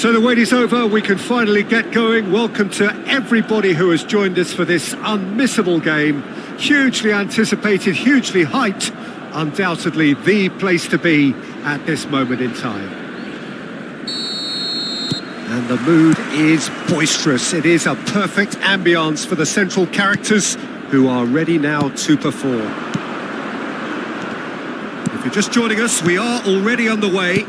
So the wait is over, we can finally get going. Welcome to everybody who has joined us for this unmissable game. Hugely anticipated, hugely hyped. Undoubtedly the place to be at this moment in time. And the mood is boisterous. It is a perfect ambience for the central characters who are ready now to perform. If you're just joining us, we are already on the way.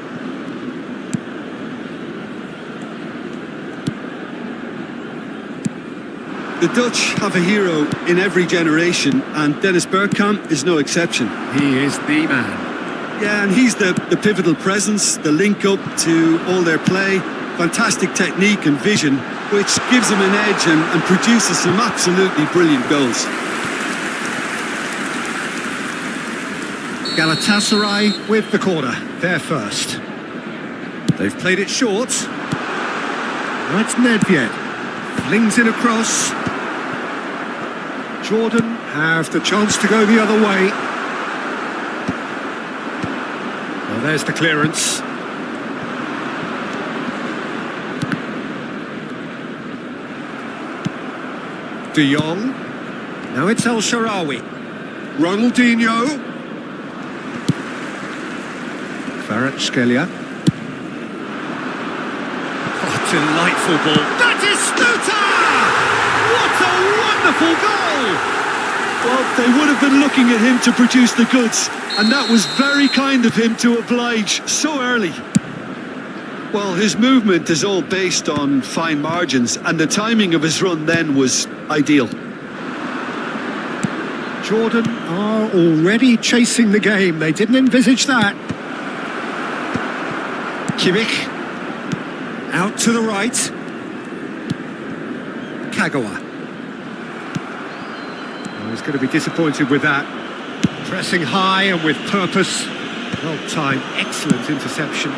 The Dutch have a hero in every generation, and Dennis Bergkamp is no exception. He is the man. Yeah, and he's the pivotal presence, the link-up to all their play, fantastic technique and vision, which gives him an edge and produces some absolutely brilliant goals. Galatasaray with the corner, there first. They've played it short. That's Nedved. Flings it across. Jordan have the chance to go the other way. Well, there's the clearance. De Jong. Now it's El Shaarawy. Ronaldinho. Kvaratskhelia. Oh, delightful ball. That is Stuta! What a wonderful goal! Well, they would have been looking at him to produce the goods, and that was very kind of him to oblige so early. Well, his movement is all based on fine margins, and the timing of his run then was ideal. Jordan are already chasing the game. They didn't envisage that. Kimmich. Out to the right. Kagawa. Oh, he's going to be disappointed with that. Pressing high and with purpose. Well timed, excellent interception.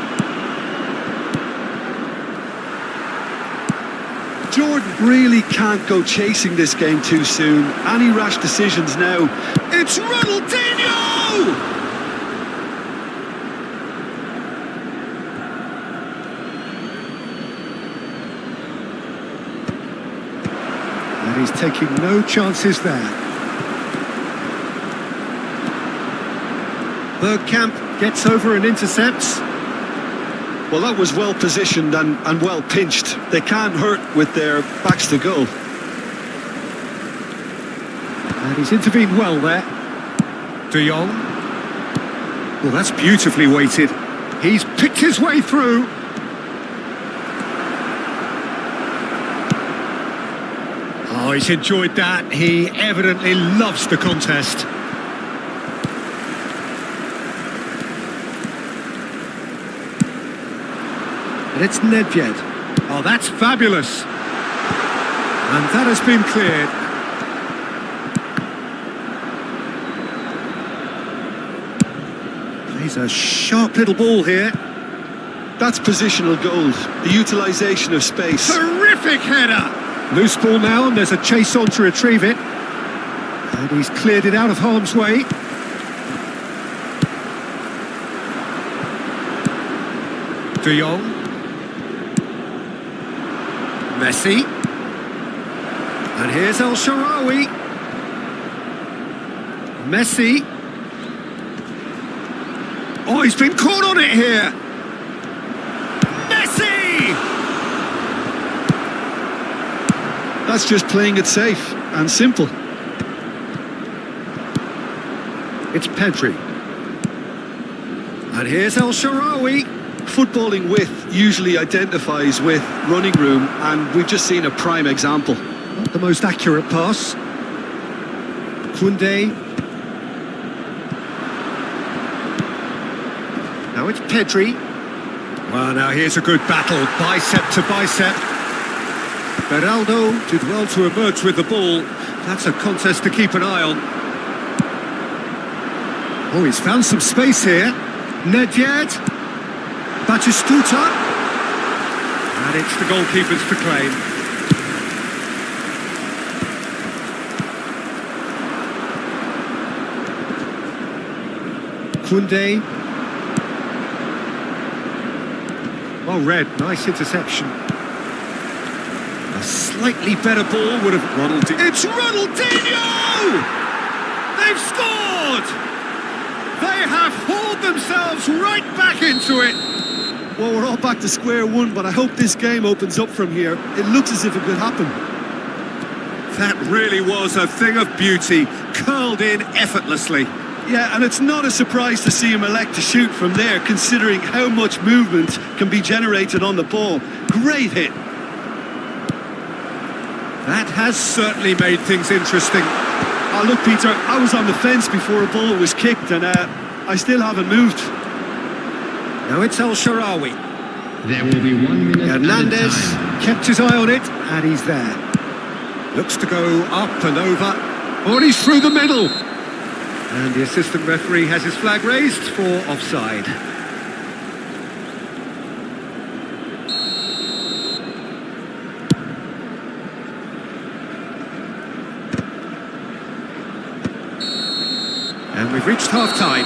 Jordan really can't go chasing this game too soon. Any rash decisions now. It's Ronaldinho! And he's taking no chances there. Bergkamp gets over and intercepts. Well, that was well positioned and well pinched. They can't hurt with their backs to goal. And he's intervened well there. De Jong. Well, that's beautifully weighted. He's picked his way through. Oh, he's enjoyed that. He evidently loves the contest. And it's Nedved. Oh, that's fabulous. And that has been cleared. Plays a sharp little ball here. That's positional goals, the utilisation of space. Terrific header! Loose ball now, and there's a chase on to retrieve it. And he's cleared it out of harm's way. De Jong. Messi. And here's El Shaarawy. Messi. Oh, he's been caught on it here. Messi! That's just playing it safe and simple. It's Pedri. And here's El Shaarawy. Footballing width usually identifies with running room, and we've just seen a prime example. Not the most accurate pass. Koundé. Now it's Pedri. Well, now here's a good battle, bicep to bicep. Beraldo did well to emerge with the ball. That's a contest to keep an eye on. Oh, he's found some space here. Nedved. Batistuta. And it's the goalkeepers to claim. Koundé. Well read, nice interception. A slightly better ball would have... It's Ronaldinho! They've scored! They have hauled themselves right back into it. Well, we're all back to square one, but I hope this game opens up from here. It looks as if it could happen. That really was a thing of beauty, curled in effortlessly. Yeah, and it's not a surprise to see him elect to shoot from there, considering how much movement can be generated on the ball. Great hit. That has certainly made things interesting. Oh, look, Peter, I was on the fence before a ball was kicked, and I still haven't moved. Now it's El Shaarawy. There will be 1 minute. Hernandez kept his eye on it, and he's there. Looks to go up and over. Oh, and he's through the middle. And the assistant referee has his flag raised for offside. And we've reached half-time.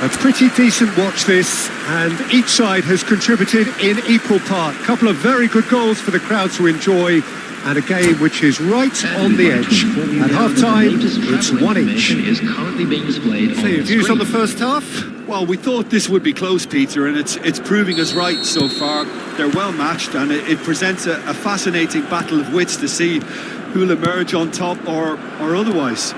A pretty decent watch this, and each side has contributed in equal part. A couple of very good goals for the crowd to enjoy, and a game which is right on the edge. At half-time, it's one each. So your views on the first half? Well, we thought this would be close, Peter, and it's proving us right so far. They're well matched, and it presents a fascinating battle of wits to see who'll emerge on top or otherwise.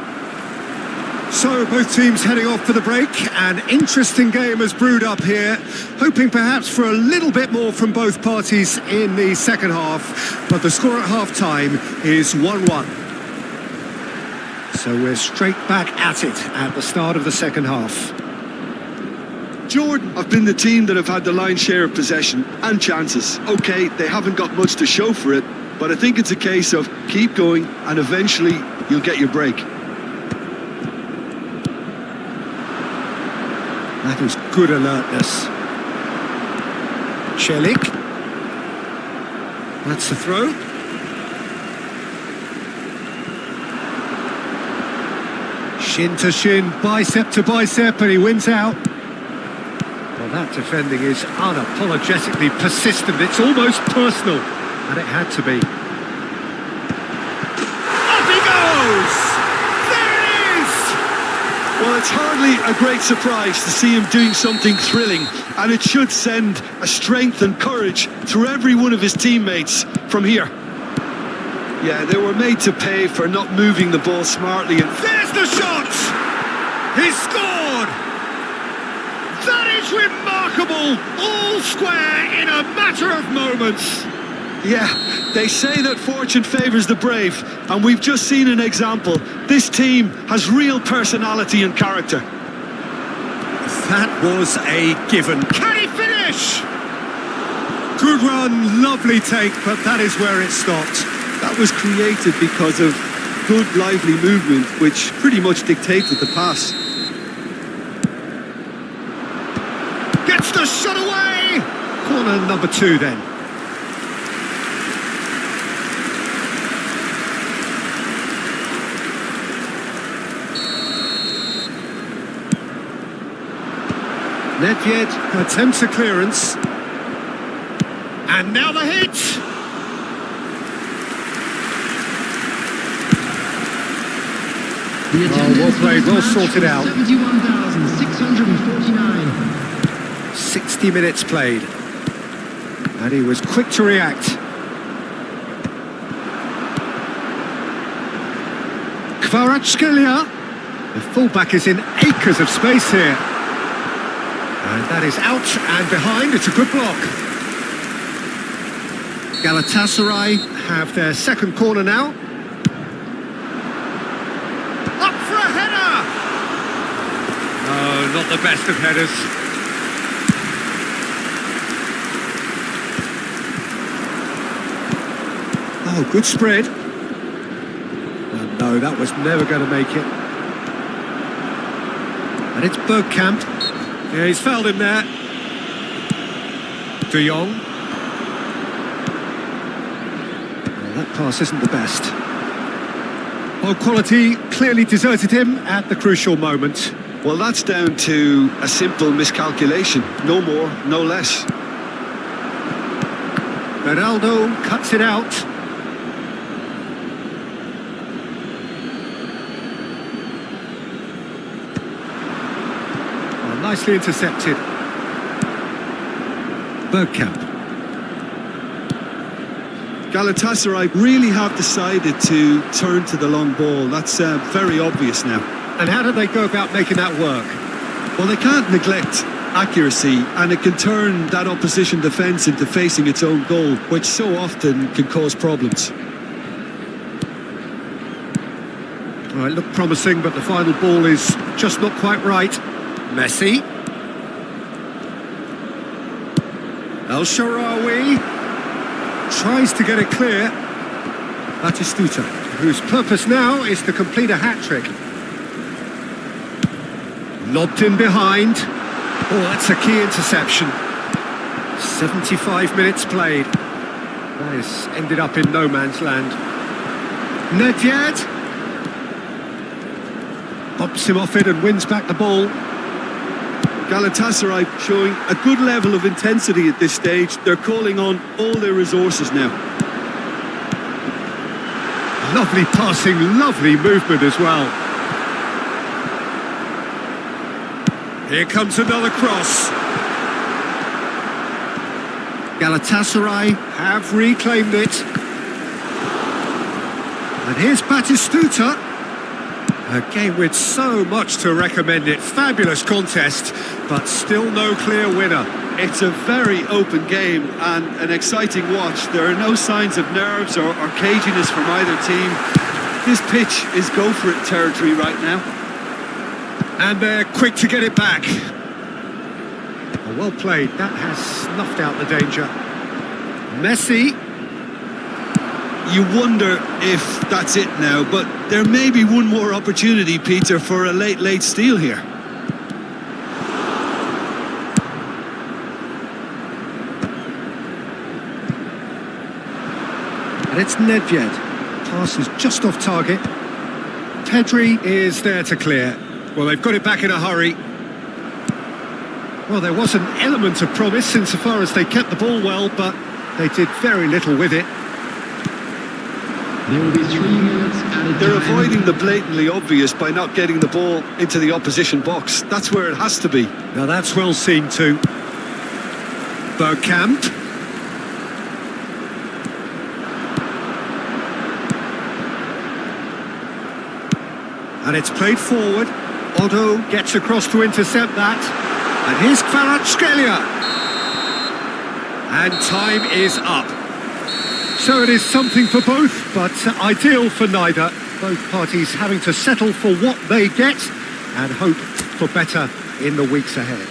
So both teams heading off for the break. An interesting game has brewed up here, hoping perhaps for a little bit more from both parties in the second half, but the score at half-time is 1-1. So we're straight back at it at the start of the second half. Jordan have been the team that have had the lion's share of possession and chances. OK, they haven't got much to show for it, but I think it's a case of keep going and eventually you'll get your break. That is good alertness. Celik. That's the throw. Shin to shin, bicep to bicep, and he wins out. Well, that defending is unapologetically persistent. It's almost personal, and it had to be. Up he goes! There it is! Well, it's hardly a great surprise to see him doing something thrilling, and it should send a strength and courage through every one of his teammates from here. Yeah, they were made to pay for not moving the ball smartly. And There's the shot! He's scored! That is remarkable! All square in a matter of moments. yeah, they say that fortune favours the brave, and we've just seen an example. This team has real personality and character. That was a given. Can he finish? Good run, lovely take, but that is where it stopped. That was created because of good, lively movement, which pretty much dictated the pass. Gets the shot away! Corner number 2 then. Nedved attempts a clearance. And now the hit! The attendance well played, well for this match sorted out. 71,649. 60 minutes played. And he was quick to react. Kvaratskhelia. The fullback is in acres of space here. And that is out and behind. It's a good block. Galatasaray have their second corner now. Up for a header! Oh, not the best of headers. Oh, good spread. Oh, no, that was never going to make it. And it's Bergkamp. Yeah, he's fouled him there. De Jong. Well, that pass isn't the best. Well, quality clearly deserted him at the crucial moment. Well, that's down to a simple miscalculation. No more, no less. Ronaldo cuts it out. Well, nicely intercepted. Bergkamp. Galatasaray really have decided to turn to the long ball. That's very obvious now. And how do they go about making that work? Well, they can't neglect accuracy, and it can turn that opposition defence into facing its own goal, which so often can cause problems. Well, it looked promising, but the final ball is just not quite right. Messi. El Shaarawy tries to get it clear. Batistuta, whose purpose now is to complete a hat-trick. Lobbed in behind. Oh, that's a key interception. 75 minutes played. That has ended up in no man's land. Nedved pops him off it and wins back the ball. Galatasaray showing a good level of intensity at this stage. They're calling on all their resources now. Lovely passing, lovely movement as well. Here comes another cross. Galatasaray have reclaimed it. And here's Batistuta. A game with so much to recommend it. Fabulous contest, but still no clear winner. It's a very open game and an exciting watch. There are no signs of nerves or caginess from either team. This pitch is go-for-it territory right now. And they're quick to get it back. Oh, well played. That has snuffed out the danger. Messi. You wonder if that's it now, but there may be one more opportunity, Peter, for a late steal here. And it's Nedved. Pass is just off target. Pedri is there to clear. Well, they've got it back in a hurry. Well, there was an element of promise insofar as they kept the ball well, but they did very little with it. There will be 3 minutes added They're time. avoiding the blatantly obvious by not getting the ball into the opposition box. That's where it has to be. Now that's well seen too. Bergkamp. And it's played forward. Otto gets across to intercept that. And here's Kvaratskhelia. And time is up. So it is something for both, but ideal for neither. Both parties having to settle for what they get and hope for better in the weeks ahead.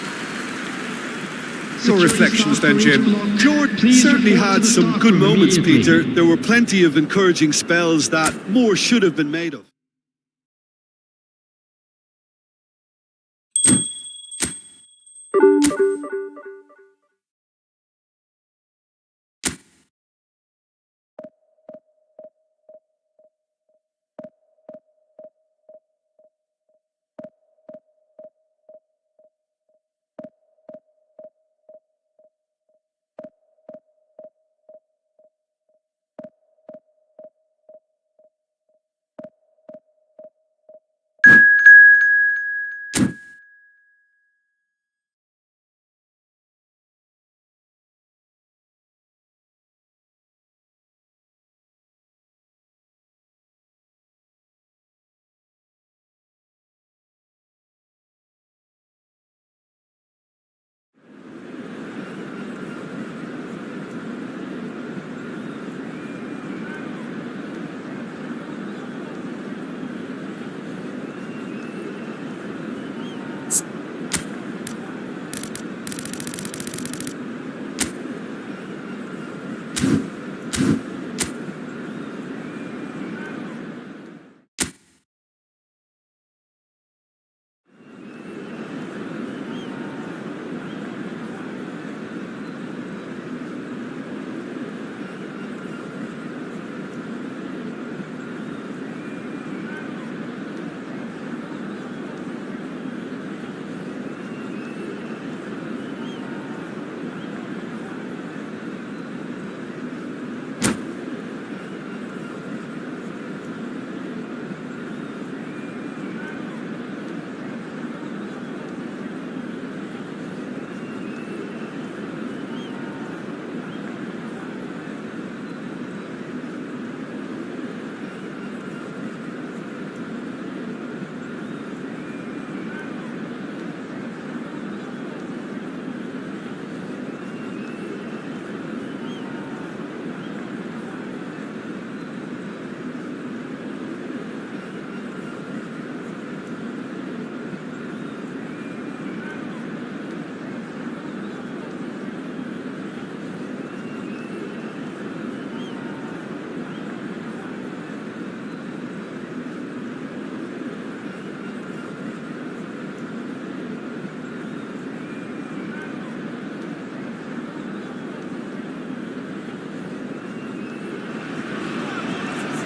Your reflections then, Jim? Jordan certainly had some good moments, Peter. There were plenty of encouraging spells that more should have been made of.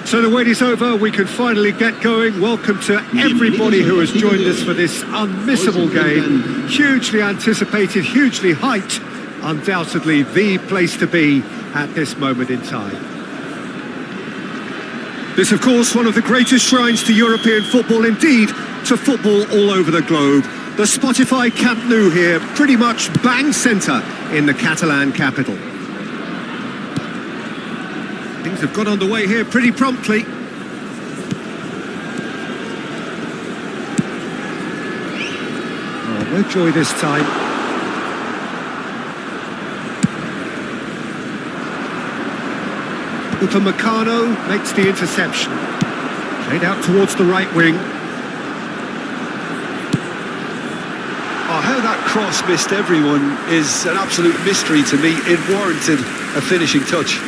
So the wait is over, we can finally get going. Welcome to everybody who has joined us for this unmissable game. Hugely anticipated, hugely hyped. Undoubtedly the place to be at this moment in time. This, of course, one of the greatest shrines to European football, indeed, to football all over the globe. The Spotify Camp Nou here, pretty much bang centre in the Catalan capital. Things have got underway here pretty promptly. Oh, no joy this time. Upamecano makes the interception. Played out towards the right wing. Oh, how that cross missed everyone is an absolute mystery to me. It warranted a finishing touch.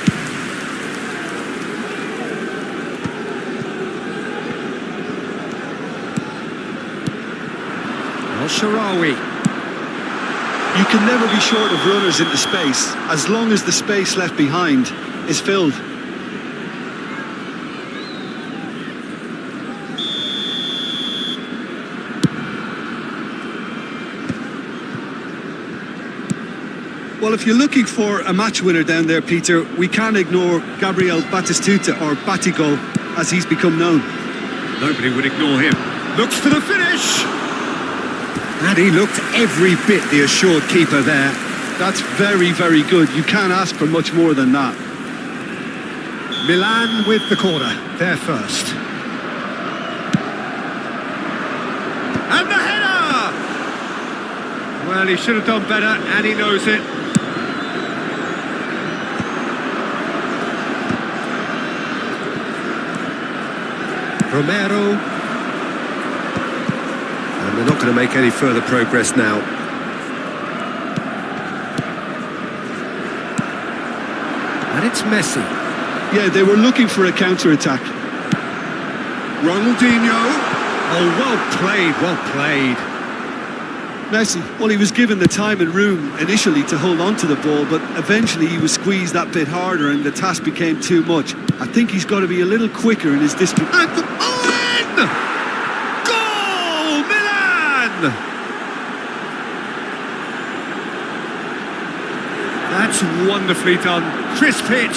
Sharawi. You can never be short of runners into space, as long as the space left behind is filled. Well, if you're looking for a match winner down there, Peter, we can't ignore Gabriel Batistuta, or Batigol, as he's become known. Nobody would ignore him. Looks for the finish. And he looked every bit the assured keeper there. That's very, very good. You can't ask for much more than that. Milan with the corner, there first. And the header! Well, he should have done better, and he knows it. Romero. And they're not going to make any further progress now. And it's Messi. Yeah, they were looking for a counter-attack. Ronaldinho. Oh, well played, well played. Messi, well, he was given the time and room initially to hold on to the ball, but eventually he was squeezed that bit harder and the task became too much. I think he's got to be a little quicker in his distribution. And Owen! Goal! Milan! That's wonderfully done. Crisp hit,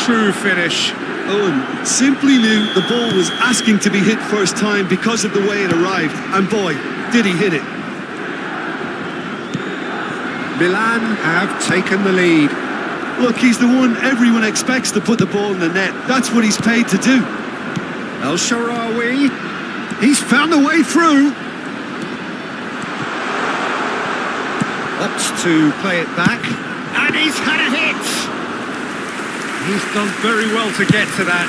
true finish. Owen simply knew the ball was asking to be hit first time because of the way it arrived, and boy, did he hit it. Milan have taken the lead. Look, he's the one everyone expects to put the ball in the net. That's what he's paid to do. El Shaarawy, he's found a way through. Opts to play it back, and he's had a hit. He's done very well to get to that.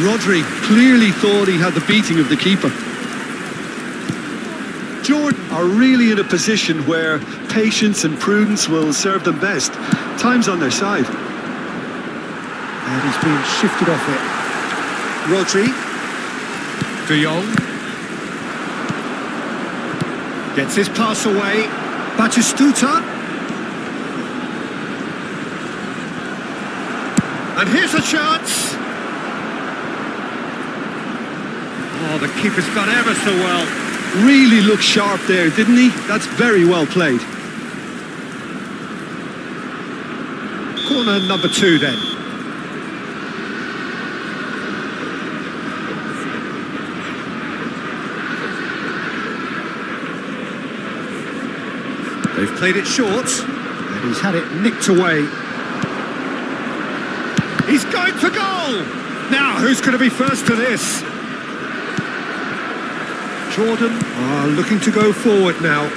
Rodri clearly thought he had the beating of the keeper. Jordan are really in a position where patience and prudence will serve them best. Time's on their side. And he's being shifted off it. Rodri. De Jong. Gets his pass away. Batistuta. And here's a chance. Oh, the keeper's done ever so well. Really looked sharp there, didn't he? That's very well played. Corner number 2 then. They've played it short, and he's had it nicked away. He's going for goal! Now, who's going to be first to this? Jordan are looking to go forward now.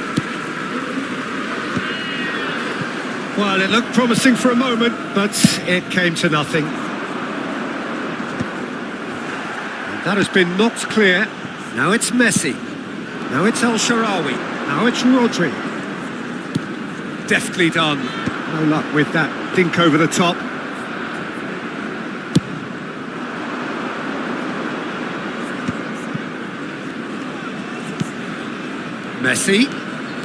Well, it looked promising for a moment, but it came to nothing. And that has been knocked clear. Now it's Messi. Now it's El Shaarawy. Now it's Rodri. Deftly done. No luck with that dink over the top. Messi,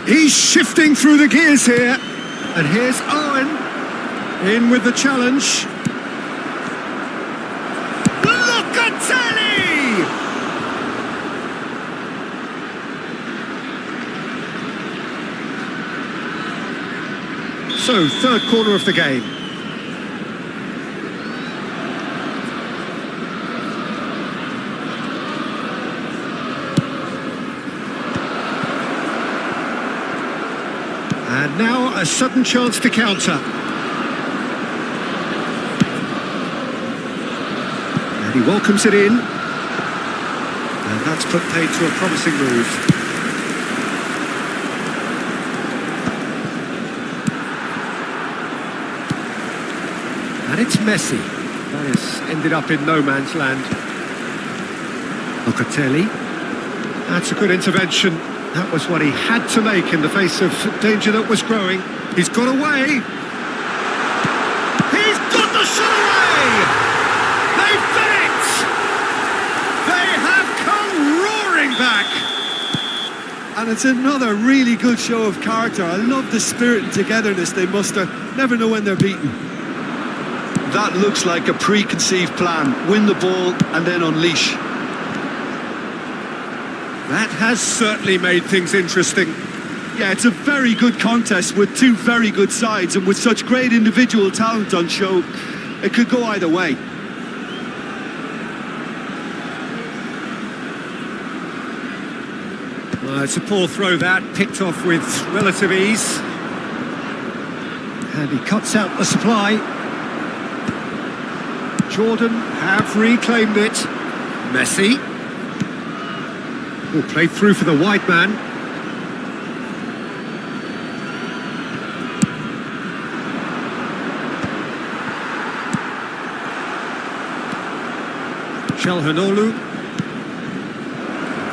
he's shifting through the gears here. And here's Owen, in with the challenge. Locatelli! So, third corner of the game. And now a sudden chance to counter. And he welcomes it in. And that's put paid to a promising move. And it's Messi. That has ended up in no man's land. Locatelli. That's a good intervention. That was what he had to make in the face of danger that was growing. He's got away. He's got the shot away! They've done it! They have come roaring back! And it's another really good show of character. I love the spirit and togetherness they muster. Never know when they're beaten. That looks like a preconceived plan. Win the ball and then unleash. That has certainly made things interesting. Yeah, it's a very good contest with two very good sides, and with such great individual talent on show, it could go either way. It's a poor throw that, picked off with relative ease. And he cuts out the supply. Jordan have reclaimed it. Messi. Oh, played through for the wide man. Çalhanoğlu.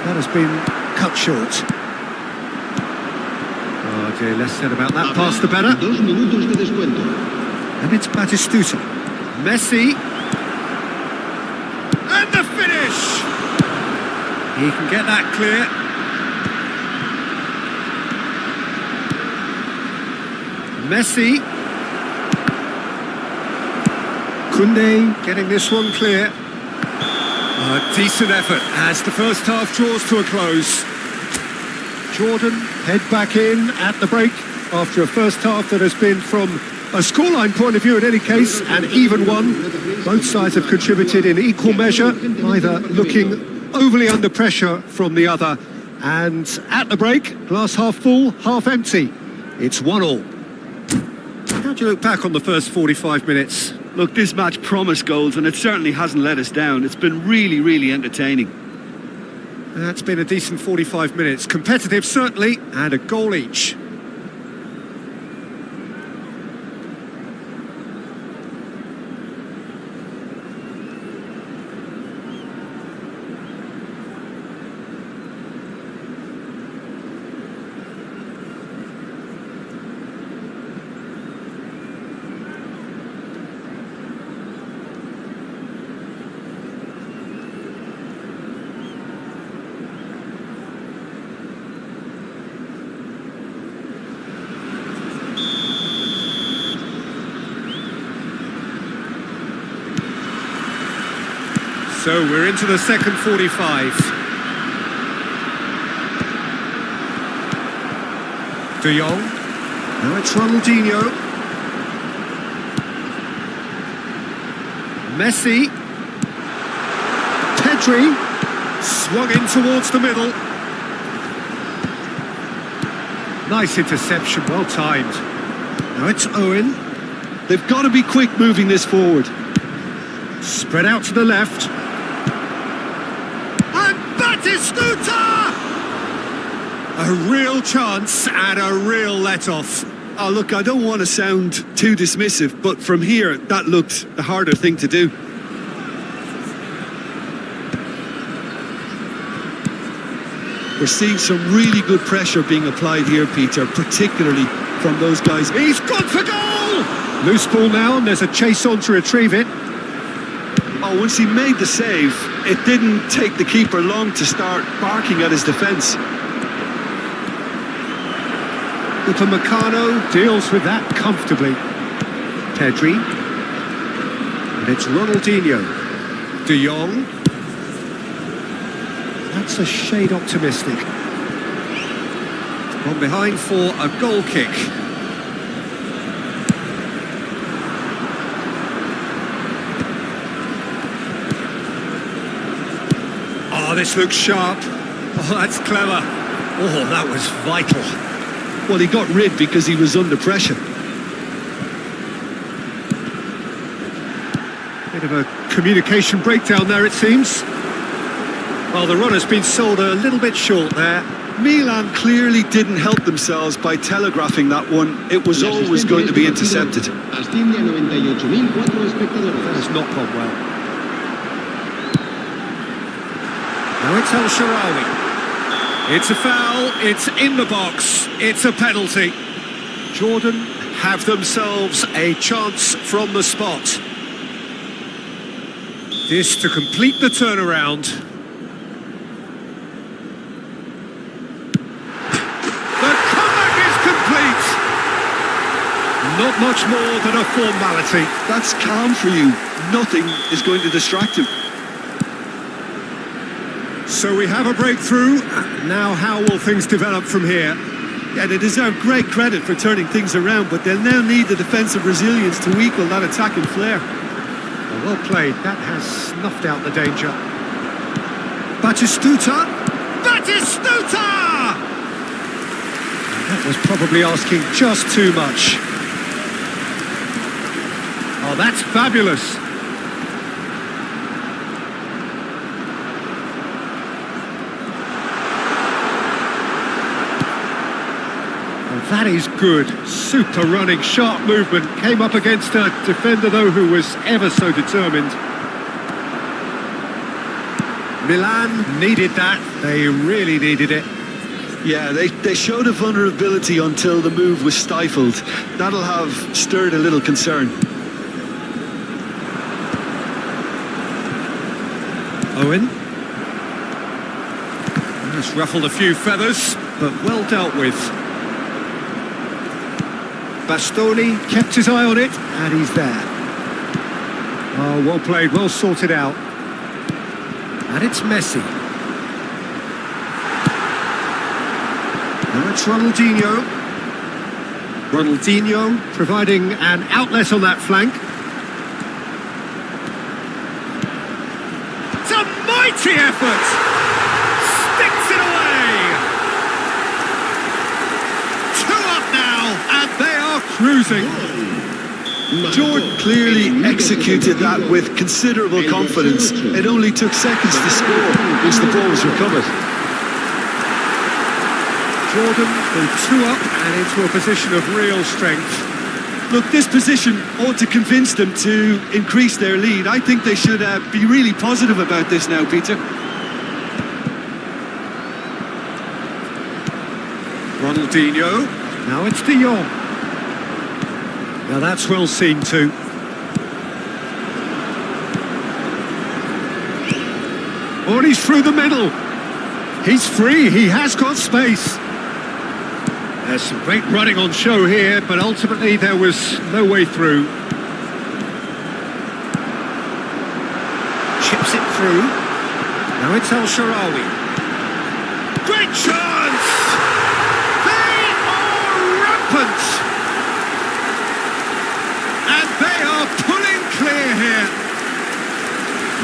That has been cut short. Oh dear, less said about that pass the better. 2 minutos de descuento. And it's Batistuta. Messi. And the finish! He can get that clear. Messi. Koundé getting this one clear. A decent effort as the first half draws to a close. Jordan head back in at the break after a first half that has been, from a scoreline point of view in any case, an even one. Both sides have contributed in equal measure, neither looking overly under pressure from the other. And at the break, glass half full, half empty. It's 1-1. How do you look back on the first 45 minutes? Look, this match promised goals, and it certainly hasn't let us down. It's been really, really entertaining. That's been a decent 45 minutes. Competitive, certainly, and a goal each. So we're into the second 45. De Jong. Now it's Ronaldinho. Messi. Pedri. Swung in towards the middle. Nice interception, well timed. Now it's Owen. They've got to be quick moving this forward. Spread out to the left. Batistuta! A real chance and a real let-off. Oh, look, I don't want to sound too dismissive, but from here, that looked the harder thing to do. We're seeing some really good pressure being applied here, Peter, particularly from those guys. He's gone for goal! Loose ball now, and there's a chase on to retrieve it. Oh, once he made the save, it didn't take the keeper long to start barking at his defence. Upamecano deals with that comfortably. Pedri. And it's Ronaldinho. De Jong. That's a shade optimistic. From behind for a goal kick. Oh, this looks sharp. Oh, that's clever. Oh, that was vital. Well, he got rid because he was under pressure. Bit of a communication breakdown there, it seems. Well, the runner's been sold a little bit short there. Milan clearly didn't help themselves by telegraphing that one. It was always going to be intercepted. That has not gone well. Now it's El Shaarawy. It's a foul, it's in the box, it's a penalty. Jordan have themselves a chance from the spot. This to complete the turnaround. The comeback is complete. Not much more than a formality. That's calm for you. Nothing is going to distract him. So we have a breakthrough. Now how will things develop from here? Yeah, they deserve great credit for turning things around, but they'll now need the defensive resilience to equal that attacking flair. Well played. That has snuffed out the danger. Batistuta! Batistuta! That was probably asking just too much. Oh, that's fabulous. That is good. Super running, sharp movement. Came up against a defender, though, who was ever so determined. Milan needed that. They really needed it. Yeah, they showed a vulnerability until the move was stifled. That'll have stirred a little concern. Owen. Just ruffled a few feathers, but well dealt with. Bastoni kept his eye on it, and he's there. Oh, well played, well sorted out. And it's Messi. Now it's Ronaldinho. Ronaldinho providing an outlet on that flank. It's a mighty effort! Sticks it away! 2 up now, and they are cruising. Jordan clearly executed that with considerable confidence. It only took seconds to score once the ball was recovered. Jordan from 2 up and into a position of real strength. Look, this position ought to convince them to increase their lead. I think they should be really positive about this now, Peter. Ronaldinho. Now it's De Jong. Now that's well seen too. Oh, and he's through the middle. He's free, he has got space. There's some great running on show here, but ultimately there was no way through. Chips it through. Now it's El Shaarawy. Great chance! They are rampant! And they are pulling clear here.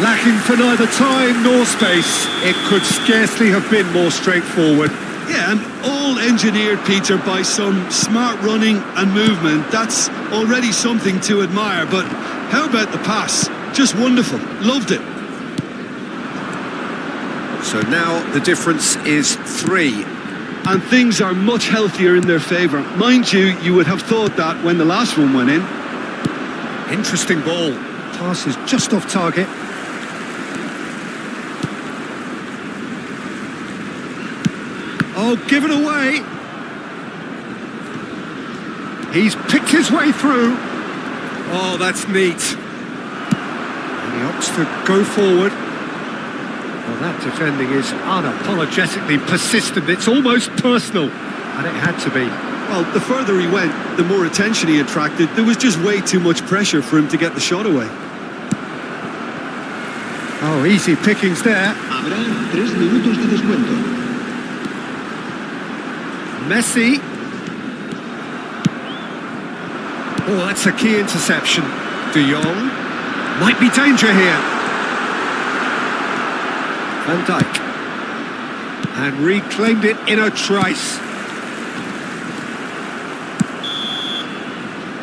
Lacking for neither time nor space. It could scarcely have been more straightforward. Yeah, and all engineered, Peter, by some smart running and movement. That's already something to admire, but how about the pass? Just wonderful. Loved it. So now the difference is 3. And things are much healthier in their favour. Mind you, you would have thought that when the last one went in. Interesting ball. Pass is just off target. Oh, give it away. He's picked his way through. Oh, that's neat. And he opts to go forward. Well, that defending is unapologetically persistent. It's almost personal. And it had to be. Well, the further he went, the more attention he attracted. There was just way too much pressure for him to get the shot away. Oh, easy pickings there. Habrá 3 minutos de descuento. Messi. Oh, that's a key interception. De Jong. Might be danger here. Van Dijk. And reclaimed it in a trice.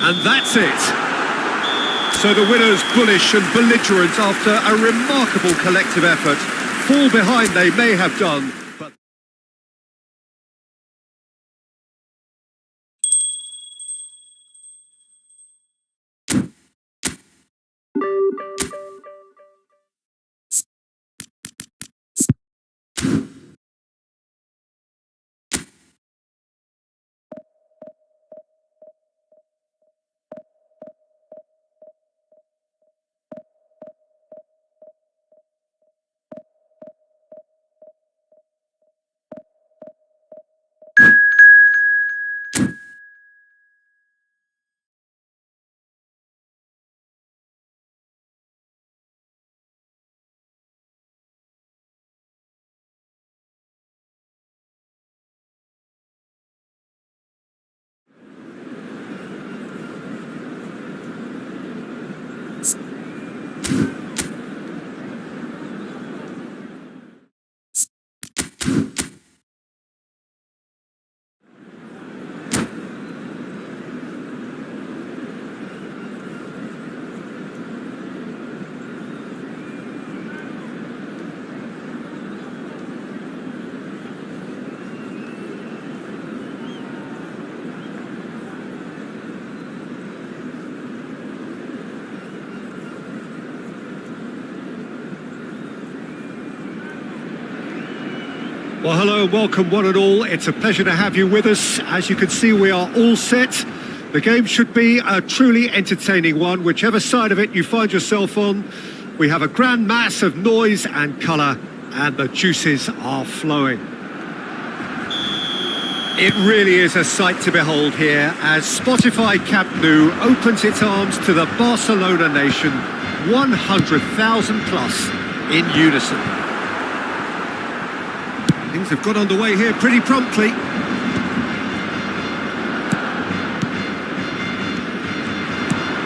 And that's it. So the winners bullish and belligerent after a remarkable collective effort. Fall behind they may have done, but... Well, hello and welcome one and all. It's a pleasure to have you with us. As you can see, we are all set. The game should be a truly entertaining one, whichever side of it you find yourself on. We have a grand mass of noise and colour, and the juices are flowing. It really is a sight to behold here as Spotify Camp Nou opens its arms to the Barcelona nation, 100,000 plus in unison. Things have got underway here pretty promptly.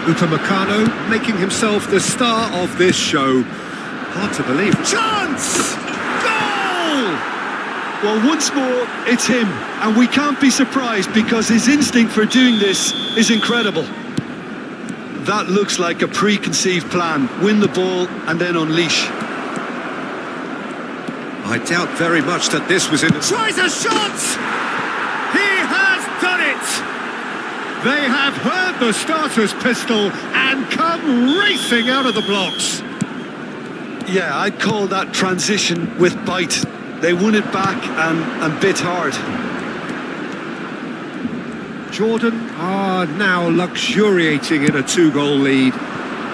Upamecano making himself the star of this show. Hard to believe. Chance! Goal! Well, once more, it's him. And we can't be surprised because his instinct for doing this is incredible. That looks like a preconceived plan. Win the ball and then unleash. I doubt very much that this was in... Tries a shot! He has done it! They have heard the starter's pistol and come racing out of the blocks. Yeah, I'd call that transition with bite. They won it back and bit hard. Jordan are now luxuriating in a two-goal lead.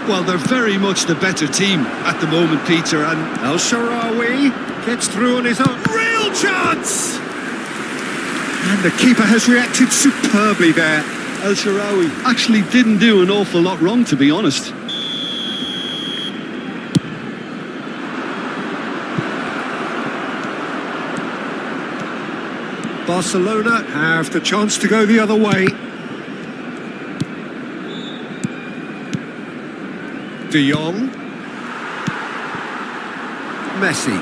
Well, they're very much the better team at the moment, Peter, and El Shaarawy gets through on his own. Real chance! And the keeper has reacted superbly there. El Shaarawy actually didn't do an awful lot wrong, to be honest. Barcelona have the chance to go the other way. De Jong. Messi.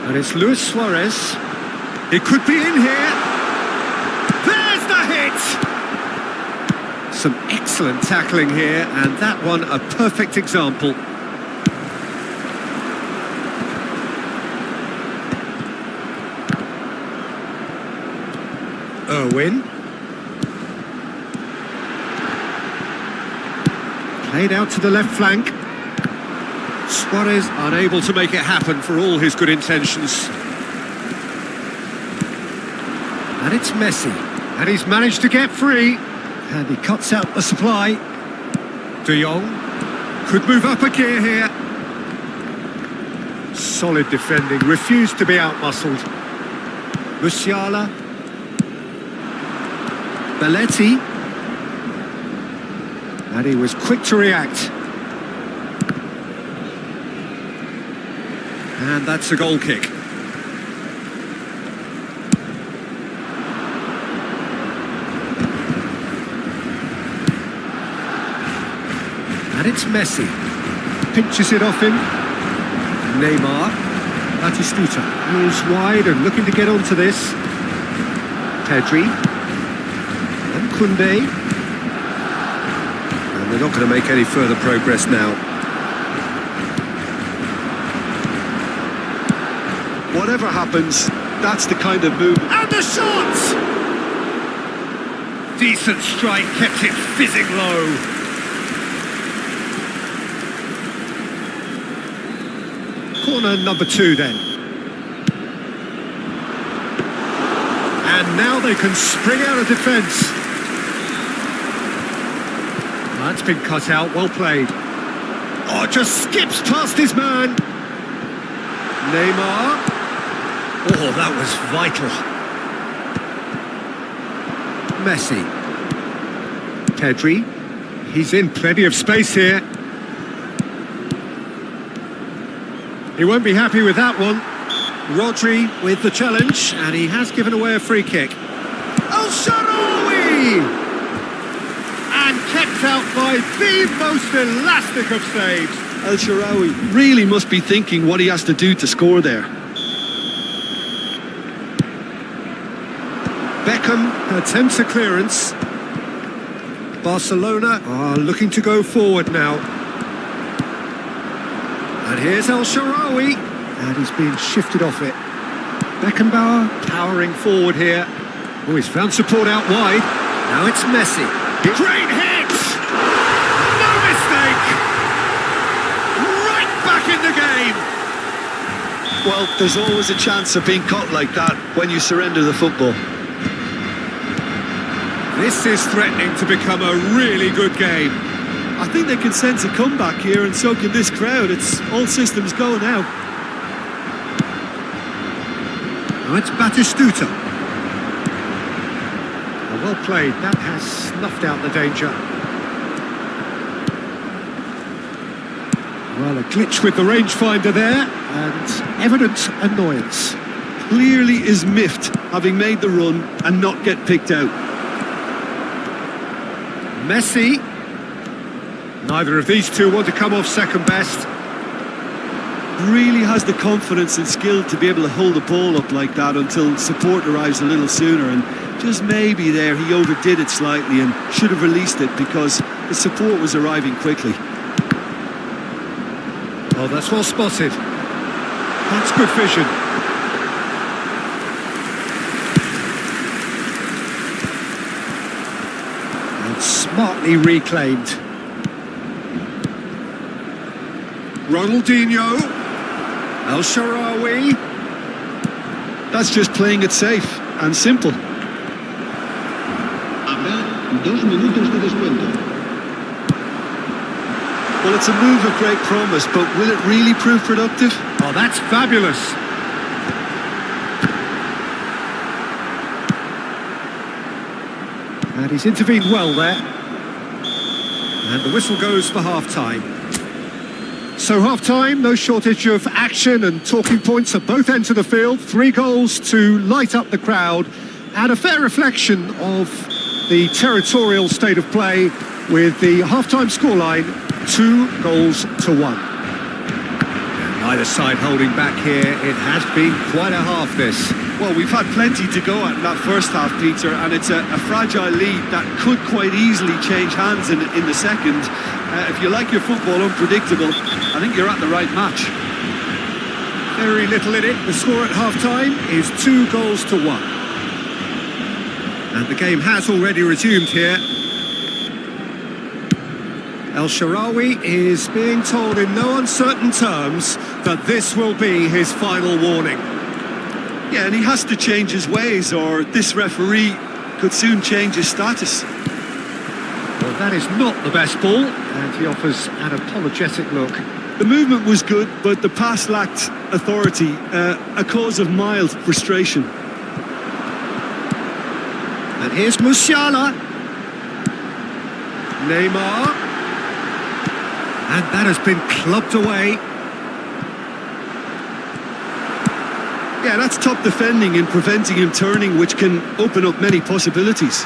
And it's Luis Suarez. It could be in here. There's the hit! Some excellent tackling here, and that one a perfect example. Irwin. Played out to the left flank. Suarez unable to make it happen for all his good intentions. And it's Messi. And he's managed to get free. And he cuts out the supply. De Jong could move up a gear here. Solid defending, refused to be outmuscled. Musiala. Belletti. And he was quick to react. And that's a goal kick. And it's Messi. Pinches it off him. Neymar. Batistuta moves wide and looking to get onto this. Pedri. And Koundé. And they're not going to make any further progress now. Whatever happens, that's the kind of move. And the shot! Decent strike, kept it fizzing low. Corner number 2 then. And now they can spring out of defence. That's been cut out, well played. Oh, just skips past his man. Neymar. Oh, that was vital. Messi. Pedri. He's in plenty of space here. He won't be happy with that one. Rodri with the challenge, and he has given away a free kick. El Shaarawy! And kept out by the most elastic of saves. El Shaarawy really must be thinking what he has to do to score there. Beckham attempts a clearance. Barcelona are looking to go forward now. And here's El Shaarawy, and he's being shifted off it. Beckenbauer powering forward here. Oh, he's found support out wide. Now it's Messi. Great hit! No mistake! Right back in the game! Well, there's always a chance of being caught like that when you surrender the football. This is threatening to become a really good game. I think they can sense a comeback here, and so can this crowd. It's all systems go now. Now it's Batistuta. Well played, that has snuffed out the danger. Well, a glitch with the rangefinder there, and evident annoyance. Clearly is miffed, having made the run and not get picked out. Messi. Neither of these two want to come off second best. Really has the confidence and skill to be able to hold the ball up like that until support arrives a little sooner, and just maybe there he overdid it slightly and should have released it because the support was arriving quickly. Oh, that's well spotted. That's good vision. And smartly reclaimed. Ronaldinho. El Shaarawy. That's just playing it safe and simple. Habrá 2 minutos de descuento. Well, it's a move of great promise, but will it really prove productive? Oh, that's fabulous. And he's intervened well there. And the whistle goes for half-time. So half-time, no shortage of action and talking points at both ends of the field. 3 goals to light up the crowd, and a fair reflection of the territorial state of play with the half-time scoreline 2 goals to 1. And neither side holding back here. It has been quite a half, this. Well, we've had plenty to go at in that first half, Peter, and it's a fragile lead that could quite easily change hands in the second. If you like your football unpredictable, I think you're at the right match. Very little in it. The score at half-time is 2 goals to 1. And the game has already resumed here. El Shaarawy is being told in no uncertain terms that this will be his final warning. Yeah, and he has to change his ways, or this referee could soon change his status. Well, that is not the best ball, and he offers an apologetic look. The movement was good, but the pass lacked authority, a cause of mild frustration. And here's Musiala. Neymar. And that has been clubbed away. Yeah, that's top defending and preventing him turning, which can open up many possibilities.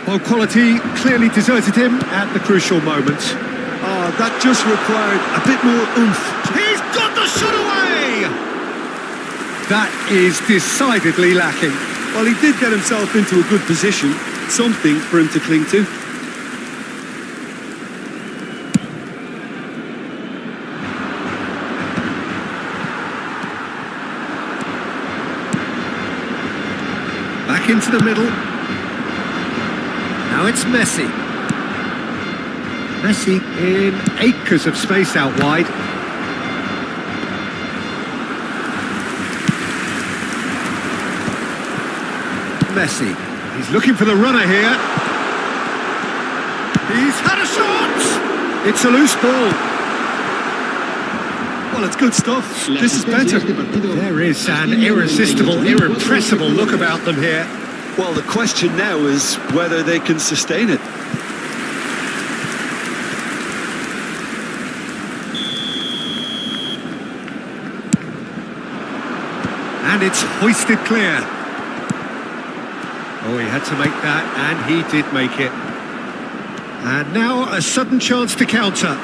Well, quality clearly deserted him at the crucial moment. Oh, that just required a bit more oomph. He's got the shot away! That is decidedly lacking. Well, he did get himself into a good position, something for him to cling to. Back into the middle. Now it's Messi. Messi in acres of space out wide. Messi. He's looking for the runner here. He's had a shot! It's a loose ball. Well, it's good stuff. This is better. There is an irresistible, irrepressible look about them here. Well, the question now is whether they can sustain it. And it's hoisted clear. Oh, he had to make that, and he did make it. And now a sudden chance to counter.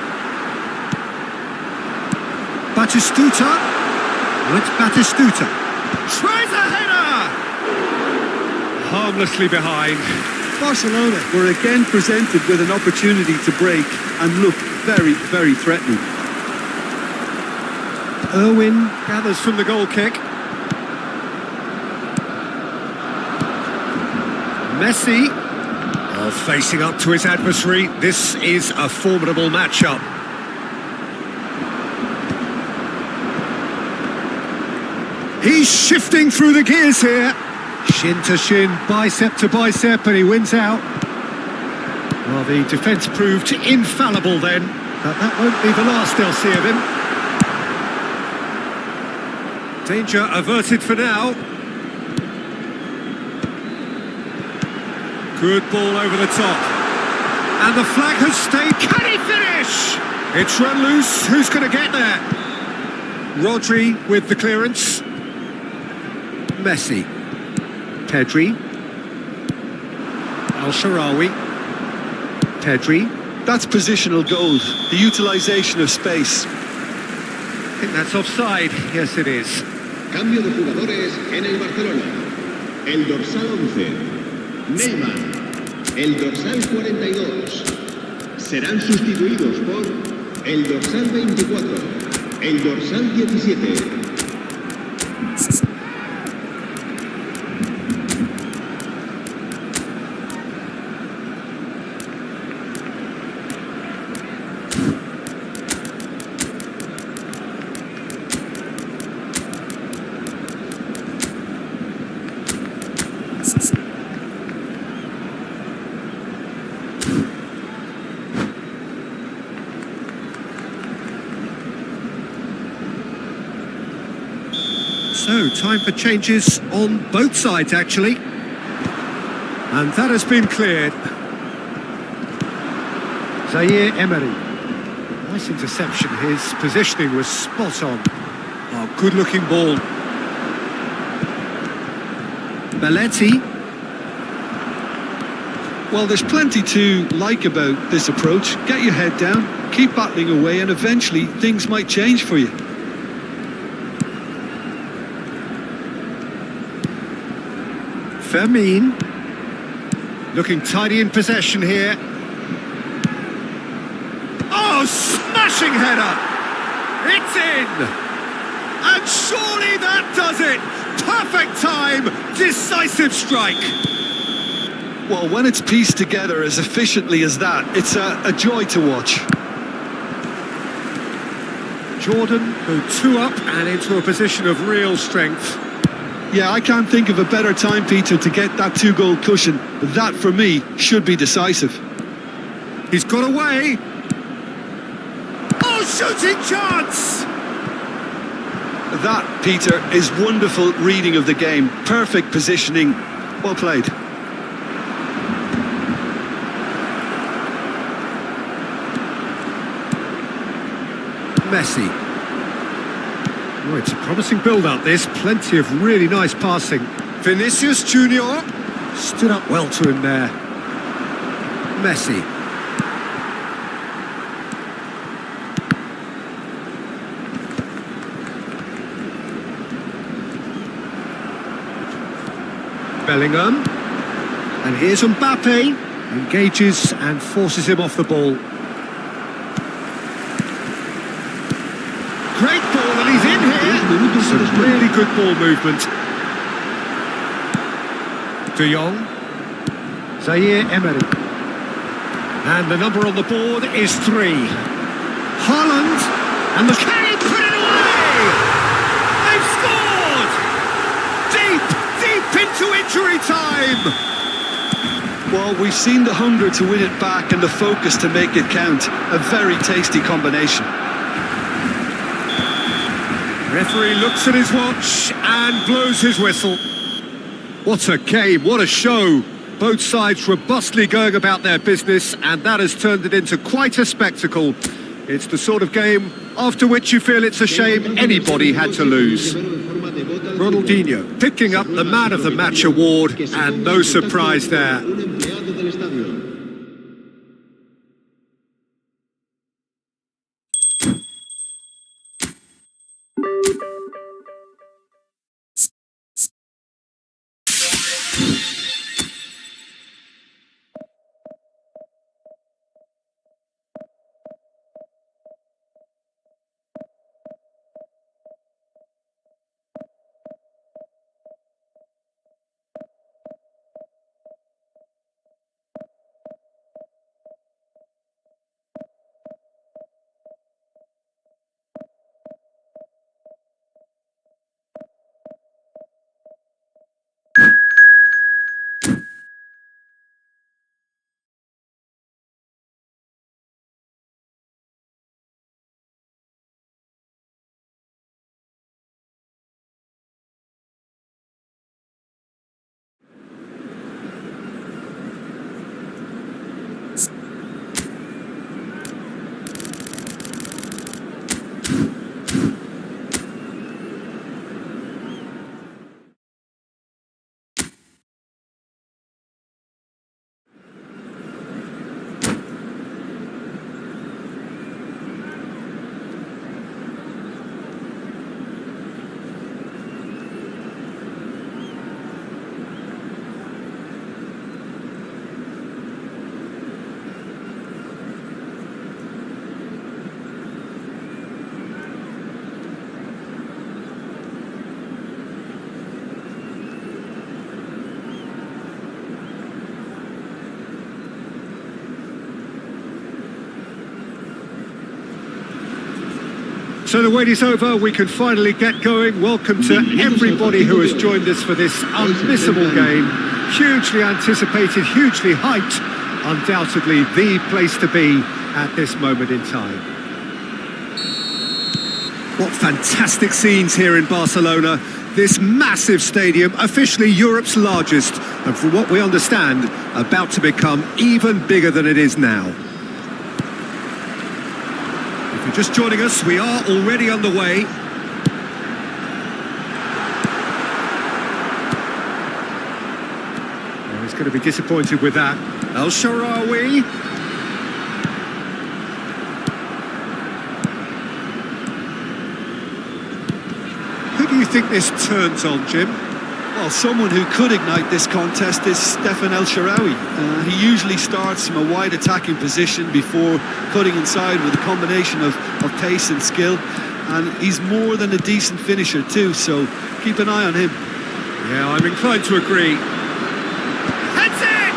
Batistuta. Oh, it's Batistuta. Tries a header! Harmlessly behind. Barcelona were again presented with an opportunity to break and look very, very threatening. Irwin gathers from the goal kick. Messi, facing up to his adversary. This is a formidable matchup. He's shifting through the gears here. Shin to shin, bicep to bicep, and he wins out. Well, the defence proved infallible then, but that won't be the last they'll see of him. Danger averted for now. Good ball over the top. And the flag has stayed. Can he finish? It's run loose. Who's going to get there? Rodri with the clearance. Messi. Pedri. Al-Sharawi. Pedri. That's positional gold, the utilisation of space. I think that's offside. Yes, it is. Cambio de jugadores en el Barcelona. El dorsal 11, Neymar. El dorsal 42. Serán sustituidos por el dorsal 24, el dorsal 17. So, time for changes on both sides, actually. And that has been cleared. Zaire Emery. Nice interception. His positioning was spot on. Oh, good-looking ball. Belletti. Well, there's plenty to like about this approach. Get your head down, keep battling away, and eventually things might change for you. Fermin, looking tidy in possession here. Oh, smashing header! It's in! And surely that does it! Perfect time, decisive strike! Well, when it's pieced together as efficiently as that, it's a joy to watch. Jordan, who two up and into a position of real strength. Yeah, I can't think of a better time, Peter, to get that two-goal cushion. That, for me, should be decisive. He's got away. Oh, shooting chance! That, Peter, is wonderful reading of the game. Perfect positioning. Well played. Messi. Oh, it's a promising build-up, this. Plenty of really nice passing. Vinicius Junior stood up well to him there. Messi. Bellingham. And here's Mbappe. Engages and forces him off the ball. Great ball, and he's in here. Some really good ball movement. De Jong. Zaire Emery. And the number on the board is 3. Haaland. And the carry, put it away! They've scored! Deep into injury time! Well, we've seen the hunger to win it back and the focus to make it count. A very tasty combination. Referee looks at his watch and blows his whistle. What a game, what a show. Both sides robustly going about their business, and that has turned it into quite a spectacle. It's the sort of game after which you feel it's a shame anybody had to lose. Ronaldinho picking up the Man of the Match award, and no surprise there. So the wait is over, we can finally get going. Welcome to everybody who has joined us for this unmissable game. Hugely anticipated, hugely hyped. Undoubtedly the place to be at this moment in time. What fantastic scenes here in Barcelona. This massive stadium, officially Europe's largest, and from what we understand, about to become even bigger than it is now. If you're just joining us, we are already underway. Well, he's going to be disappointed with that. El Shaarawy. Who do you think this turns on, Jim? Well, someone who could ignite this contest is Stefan El Shaarawy. He usually starts from a wide attacking position before cutting inside with a combination of pace and skill. And he's more than a decent finisher too, so keep an eye on him. Yeah, I'm inclined to agree. That's it!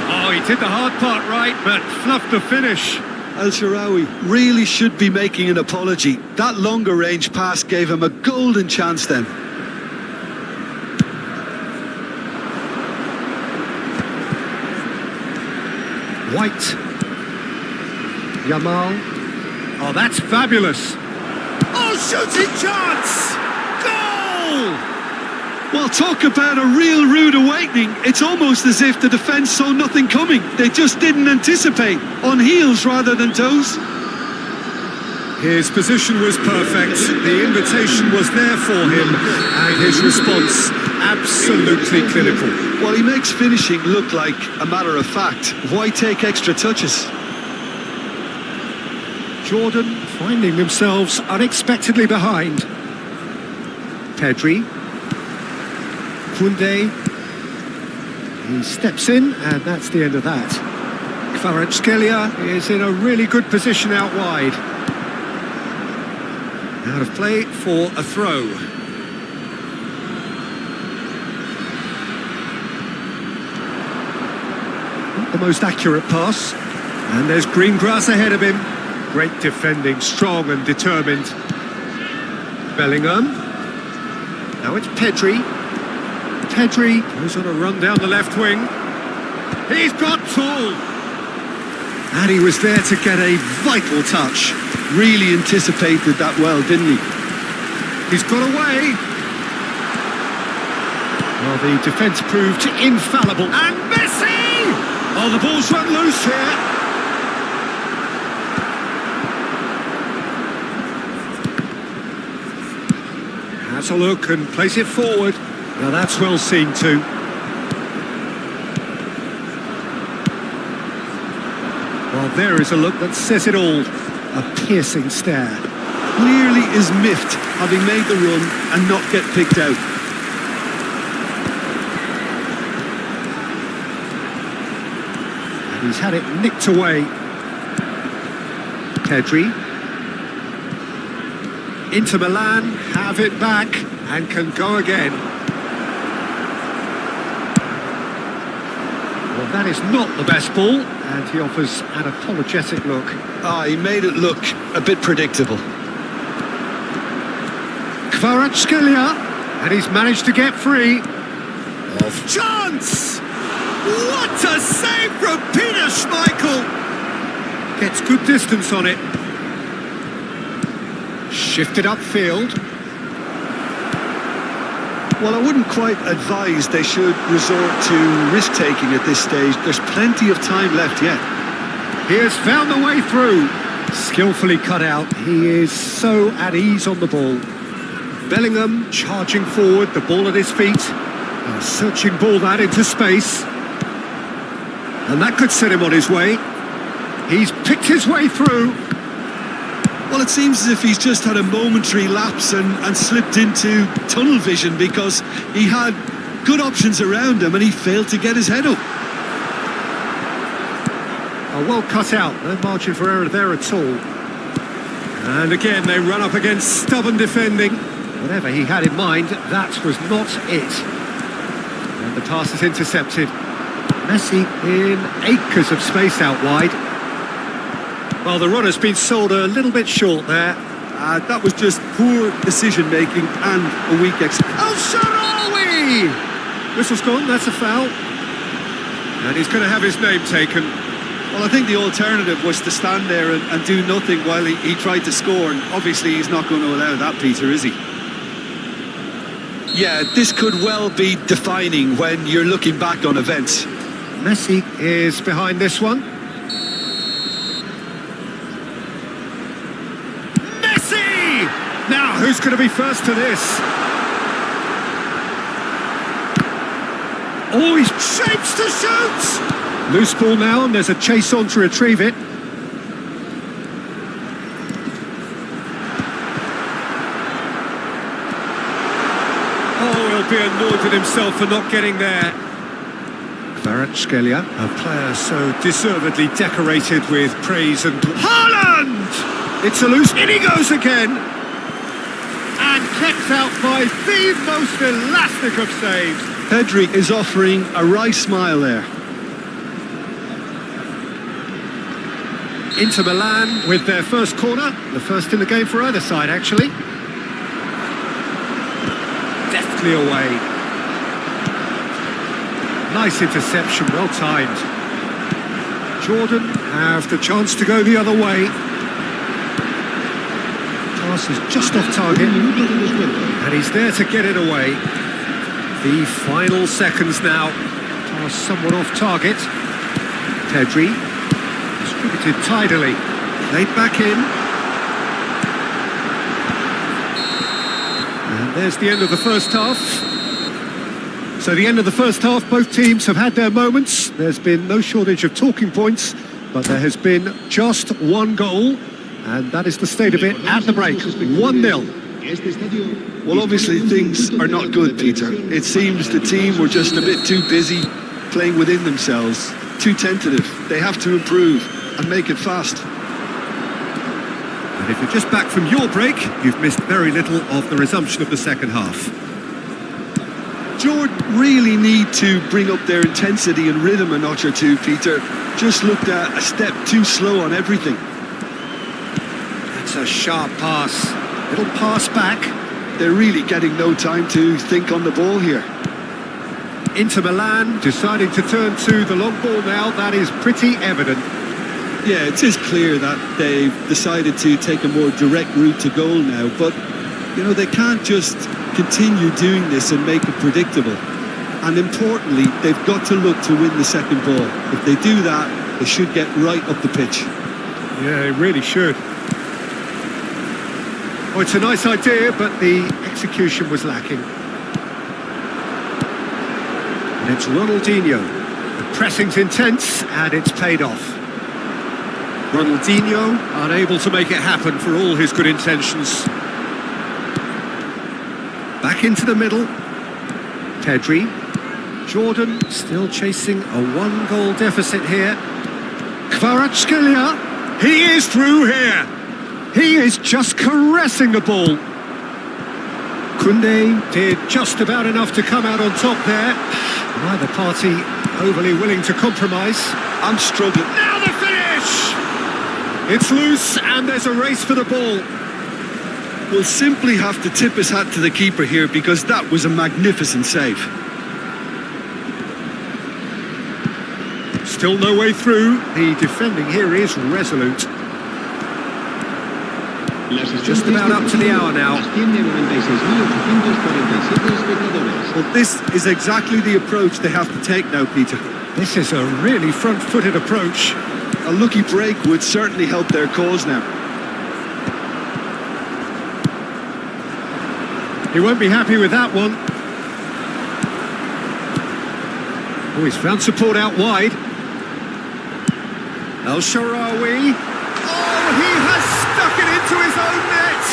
Oh, he did the hard part right, but fluffed the finish. El Shaarawy really should be making an apology. That longer range pass gave him a golden chance then. White. Yamal. Oh, that's fabulous. Oh, shooting chance! Goal! Well, talk about a real rude awakening. It's almost as if the defence saw nothing coming. They just didn't anticipate. On heels rather than toes. His position was perfect. The invitation was there for him, and his response absolutely clinical. Well, he makes finishing look like a matter of fact. Why take extra touches? Jordan finding themselves unexpectedly behind. Pedri. Kunde. He steps in, and that's the end of that. Kvaratskhelia is in a really good position out wide. Out of play for a throw. Not the most accurate pass. And there's green grass ahead of him. Great defending, strong and determined. Bellingham. Now it's Pedri. Pedri goes on a run down the left wing. He's got tall. And he was there to get a vital touch. Really anticipated that well, didn't he? He's got away. Well, the defence proved infallible. And Messi! Oh, the ball's run loose here. Has a look and plays it forward. Now that's well seen too. Well, there is a look that says it all. A piercing stare. Clearly is miffed, having made the run and not get picked out. And he's had it nicked away. Pedri. Inter Milan have it back and can go again. Well, that is not the best ball, and he offers an apologetic look. He made it look a bit predictable. Kvaratskhelia, and he's managed to get free. Off chance! What a save from Peter Schmeichel! Gets good distance on it. Shifted upfield. Well, I wouldn't quite advise they should resort to risk-taking at this stage. There's plenty of time left yet. He has found the way through. Skillfully cut out. He is so at ease on the ball. Bellingham charging forward, the ball at his feet. A searching ball that into space. And that could set him on his way. He's picked his way through. Well, it seems as if he's just had a momentary lapse and slipped into tunnel vision because he had good options around him and he failed to get his head up. Oh, well cut out, no margin for error there at all. And again, they run up against stubborn defending. Whatever he had in mind, that was not it. And the pass is intercepted. Messi in acres of space out wide. Well, the run has been sold a little bit short there. That was just poor decision-making and a weak execution. El Shaarawy! Whistle's gone, that's a foul. And he's going to have his name taken. Well, I think the alternative was to stand there and do nothing while he tried to score, and obviously he's not going to allow that, Peter, is he? Yeah, this could well be defining when you're looking back on events. Messi is behind this one. Messi! Now, who's going to be first to this? Oh, he shapes to shoot! Loose ball now, and there's a chase on to retrieve it. Oh, he'll be annoyed with himself for not getting there. Kvaratskhelia, a player so deservedly decorated with praise and... Haaland! It's a loose... In he goes again! And kept out by the most elastic of saves. Pedri is offering a wry smile there. Inter Milan with their first corner, the first in the game for either side, actually. Deftly away. Nice interception, well timed. Jordan have the chance to go the other way. Pass is just off target, and he's there to get it away. The final seconds now. Pass somewhat off target. Pedri. Distributed tidily, laid back in. And there's the end of the first half. So the end of the first half, both teams have had their moments. There's been no shortage of talking points, but there has been just one goal, and that is the state of it at the break, 1-0. Well, obviously things are not good, Peter. It seems the team were just a bit too busy playing within themselves, too tentative. They have to improve and make it fast. And if you're just back from your break, you've missed very little of the resumption of the second half. Jordan really need to bring up their intensity and rhythm a notch or two, Peter. Just looked at a step too slow on everything. That's a sharp pass. Little pass back. They're really getting no time to think on the ball here. Inter Milan deciding to turn to the long ball now. That is pretty evident. Yeah, it is clear that they've decided to take a more direct route to goal now, but, you know, they can't just continue doing this and make it predictable. And importantly, they've got to look to win the second ball. If they do that, they should get right up the pitch. Yeah, they really should. Oh, it's a nice idea, but the execution was lacking. And it's Ronaldinho. The pressing's intense, and it's paid off. Ronaldinho unable to make it happen for all his good intentions. Back into the middle. Pedri. Jordan still chasing a one-goal deficit here. Kvaratskhelia. He is through here. He is just caressing the ball. Koundé did just about enough to come out on top there. Neither party overly willing to compromise. I'm struggling. Now the finish! It's loose and there's a race for the ball. We'll simply have to tip his hat to the keeper here because that was a magnificent save. Still no way through. The defending here is resolute. Just about up to the hour now. Well, this is exactly the approach they have to take now, Peter. This is a really front-footed approach. A lucky break would certainly help their cause now. He won't be happy with that one. Oh, he's found support out wide. El Shaarawy. Oh, he has stuck it into his own net.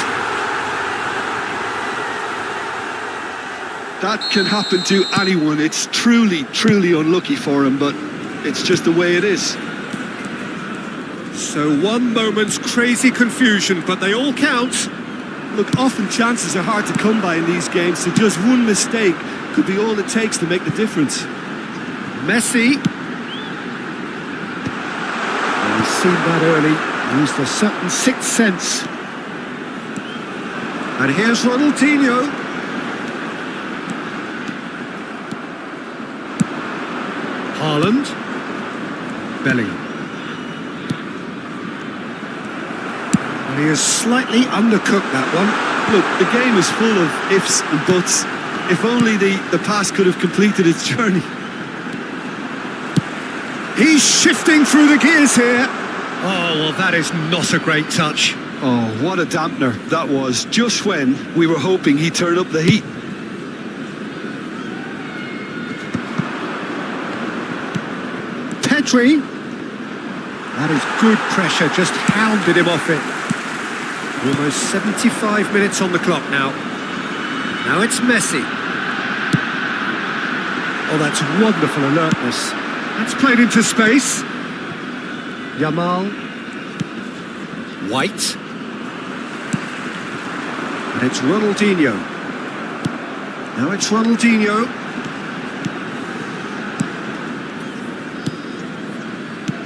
That can happen to anyone. It's truly, truly unlucky for him, but it's just the way it is. So one moment's crazy confusion, but they all count. Look, often chances are hard to come by in these games, so just one mistake could be all it takes to make the difference. Messi. He's seen that early. Used a certain sixth sense. And here's Ronaldinho. Haaland. Bellingham. And he has slightly undercooked that one. Look, the game is full of ifs and buts. If only the pass could have completed its journey. He's shifting through the gears here. Oh, well, that is not a great touch. Oh, what a dampener that was, just when we were hoping he'd turn up the heat. Pedri. That is good pressure, just hounded him off it. Almost 75 minutes on the clock now. Now it's Messi. Oh, that's wonderful alertness. That's played into space. Yamal. White. And it's Ronaldinho. Now it's Ronaldinho.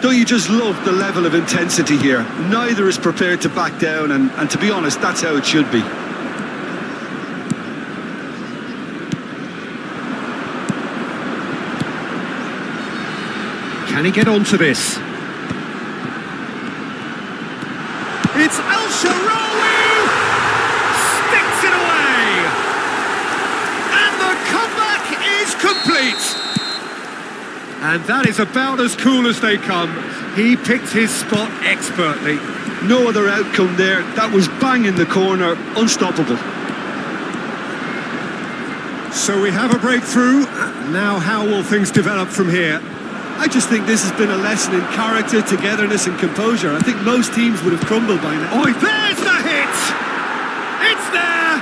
Don't you just love the level of intensity here? Neither is prepared to back down, and to be honest, that's how it should be. Can he get onto this? It's El Shaarawy! Sticks it away! And the comeback is complete! And that is about as cool as they come. He picked his spot expertly. No other outcome there. That was bang in the corner, unstoppable. So we have a breakthrough. Now how will things develop from here? I just think this has been a lesson in character, togetherness and composure. I think most teams would have crumbled by now. Oh, there's the hit! It's there!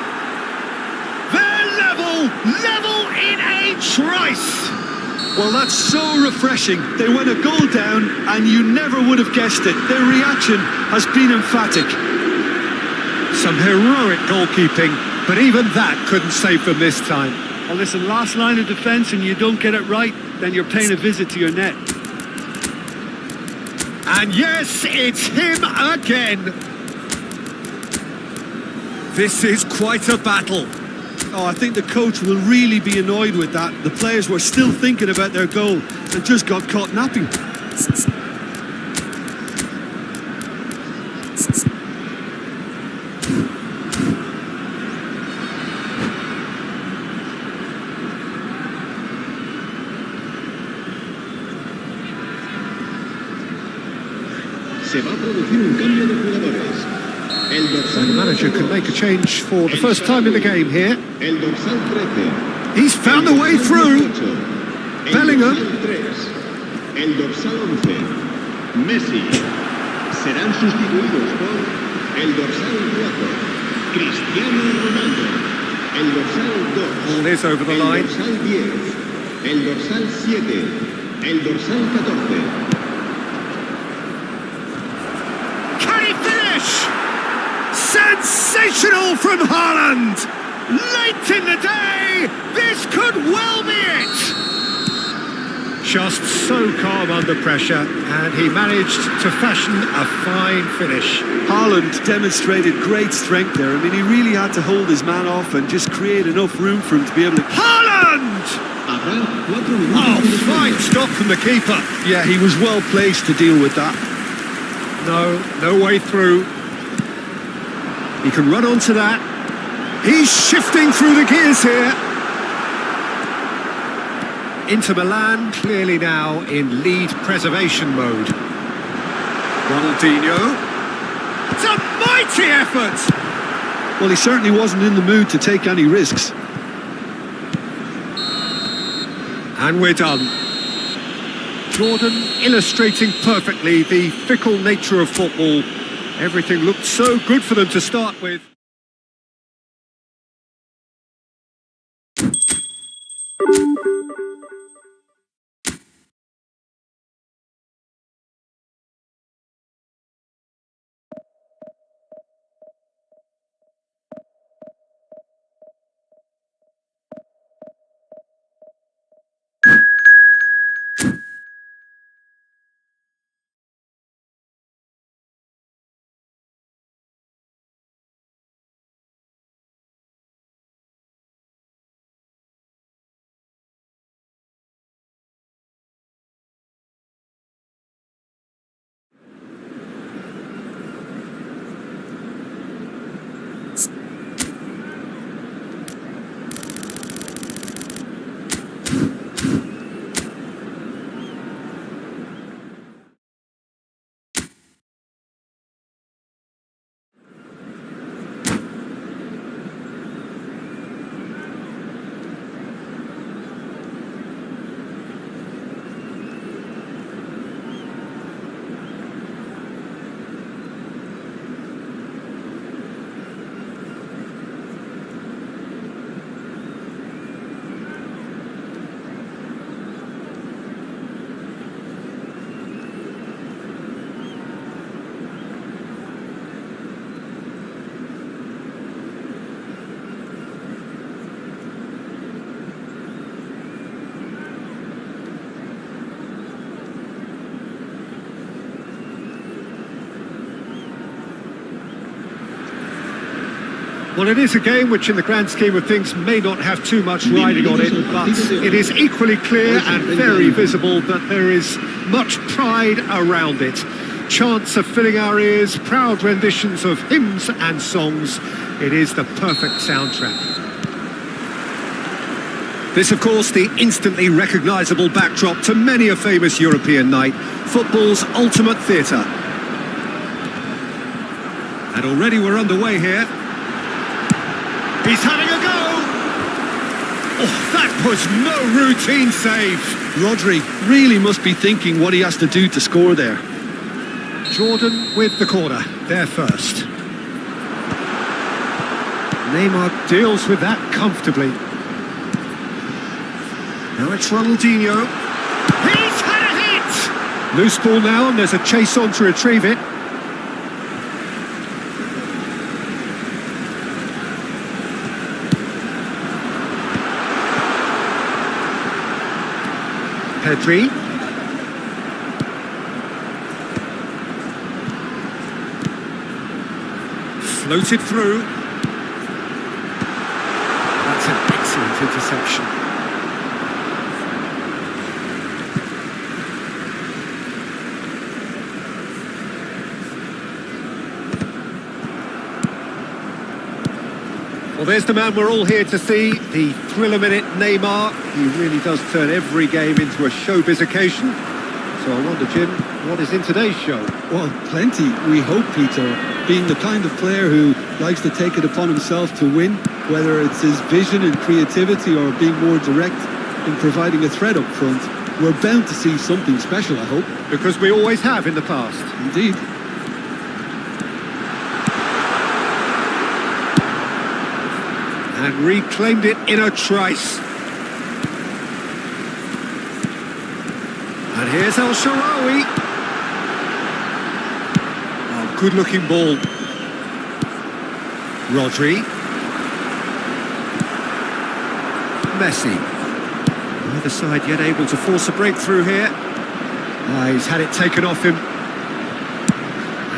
They're level in a trice! Well, that's so refreshing. They went a goal down and you never would have guessed it. Their reaction has been emphatic. Some heroic goalkeeping, but even that couldn't save them this time. Well, listen, last line of defence and you don't get it right, then you're paying a visit to your net. And yes, it's him again. This is quite a battle. Oh, I think the coach will really be annoyed with that. The players were still thinking about their goal and just got caught napping. Se va a producir un cambio de jugadores. El dorsal The manager can make a change for the first time in the game here. El dorsal 13. He's found a way through. El Bellingham. dorsal 3. El dorsal 11. Messi. Serán sustituidos por el dorsal 4. Cristiano Ronaldo. El dorsal 2. Ball is over the line. El dorsal 10. El dorsal 7. El dorsal 14. Can he finish? Sensational from Haaland! Late in the day, this could well be it! Just so calm under pressure, and he managed to fashion a fine finish. Haaland demonstrated great strength there. I mean, he really had to hold his man off and just create enough room for him to be able to... Haaland! Oh, fine stop from the keeper. Yeah, he was well placed to deal with that. No way through. He can run onto that. He's shifting through the gears here. Inter Milan clearly now in lead preservation mode. Ronaldinho. It's a mighty effort! Well, he certainly wasn't in the mood to take any risks. And we're done. Jordan illustrating perfectly the fickle nature of football. Everything looked so good for them to start with. Well, it is a game which in the grand scheme of things may not have too much riding on it, but it is equally clear and very visible that there is much pride around it. Chants are filling our ears, proud renditions of hymns and songs. It is the perfect soundtrack. This, of course, the instantly recognisable backdrop to many a famous European night, football's ultimate theatre. And already we're underway here. He's having a go! Oh, that was no routine save. Rodri really must be thinking what he has to do to score there. Jordan with the corner, there first. Neymar deals with that comfortably. Now it's Ronaldinho. He's had a hit! Loose ball now, and there's a chase on to retrieve it. Pedri. Floated through. That's an excellent interception. Well, there's the man we're all here to see, the thriller-minute Neymar. He really does turn every game into a showbiz occasion. So I wonder, Jim, what is in today's show? Well, plenty, we hope, Peter. Being the kind of player who likes to take it upon himself to win, whether it's his vision and creativity or being more direct in providing a threat up front, we're bound to see something special, I hope. Because we always have in the past. Indeed. And reclaimed it in a trice. And here's El Shaarawy. Oh, good-looking ball. Rodri. Messi. Neither side yet able to force a breakthrough here. Ah, he's had it taken off him.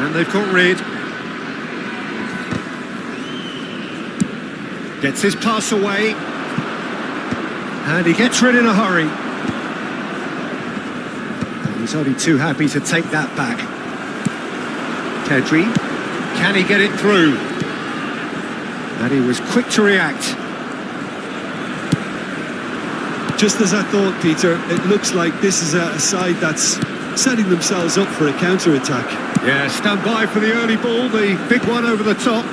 And they've got rid. Gets his pass away. And he gets rid in a hurry. And he's only too happy to take that back. Pedri. Can he get it through? And he was quick to react. Just as I thought, Peter, it looks like this is a side that's setting themselves up for a counter-attack. Yeah, stand by for the early ball, the big one over the top.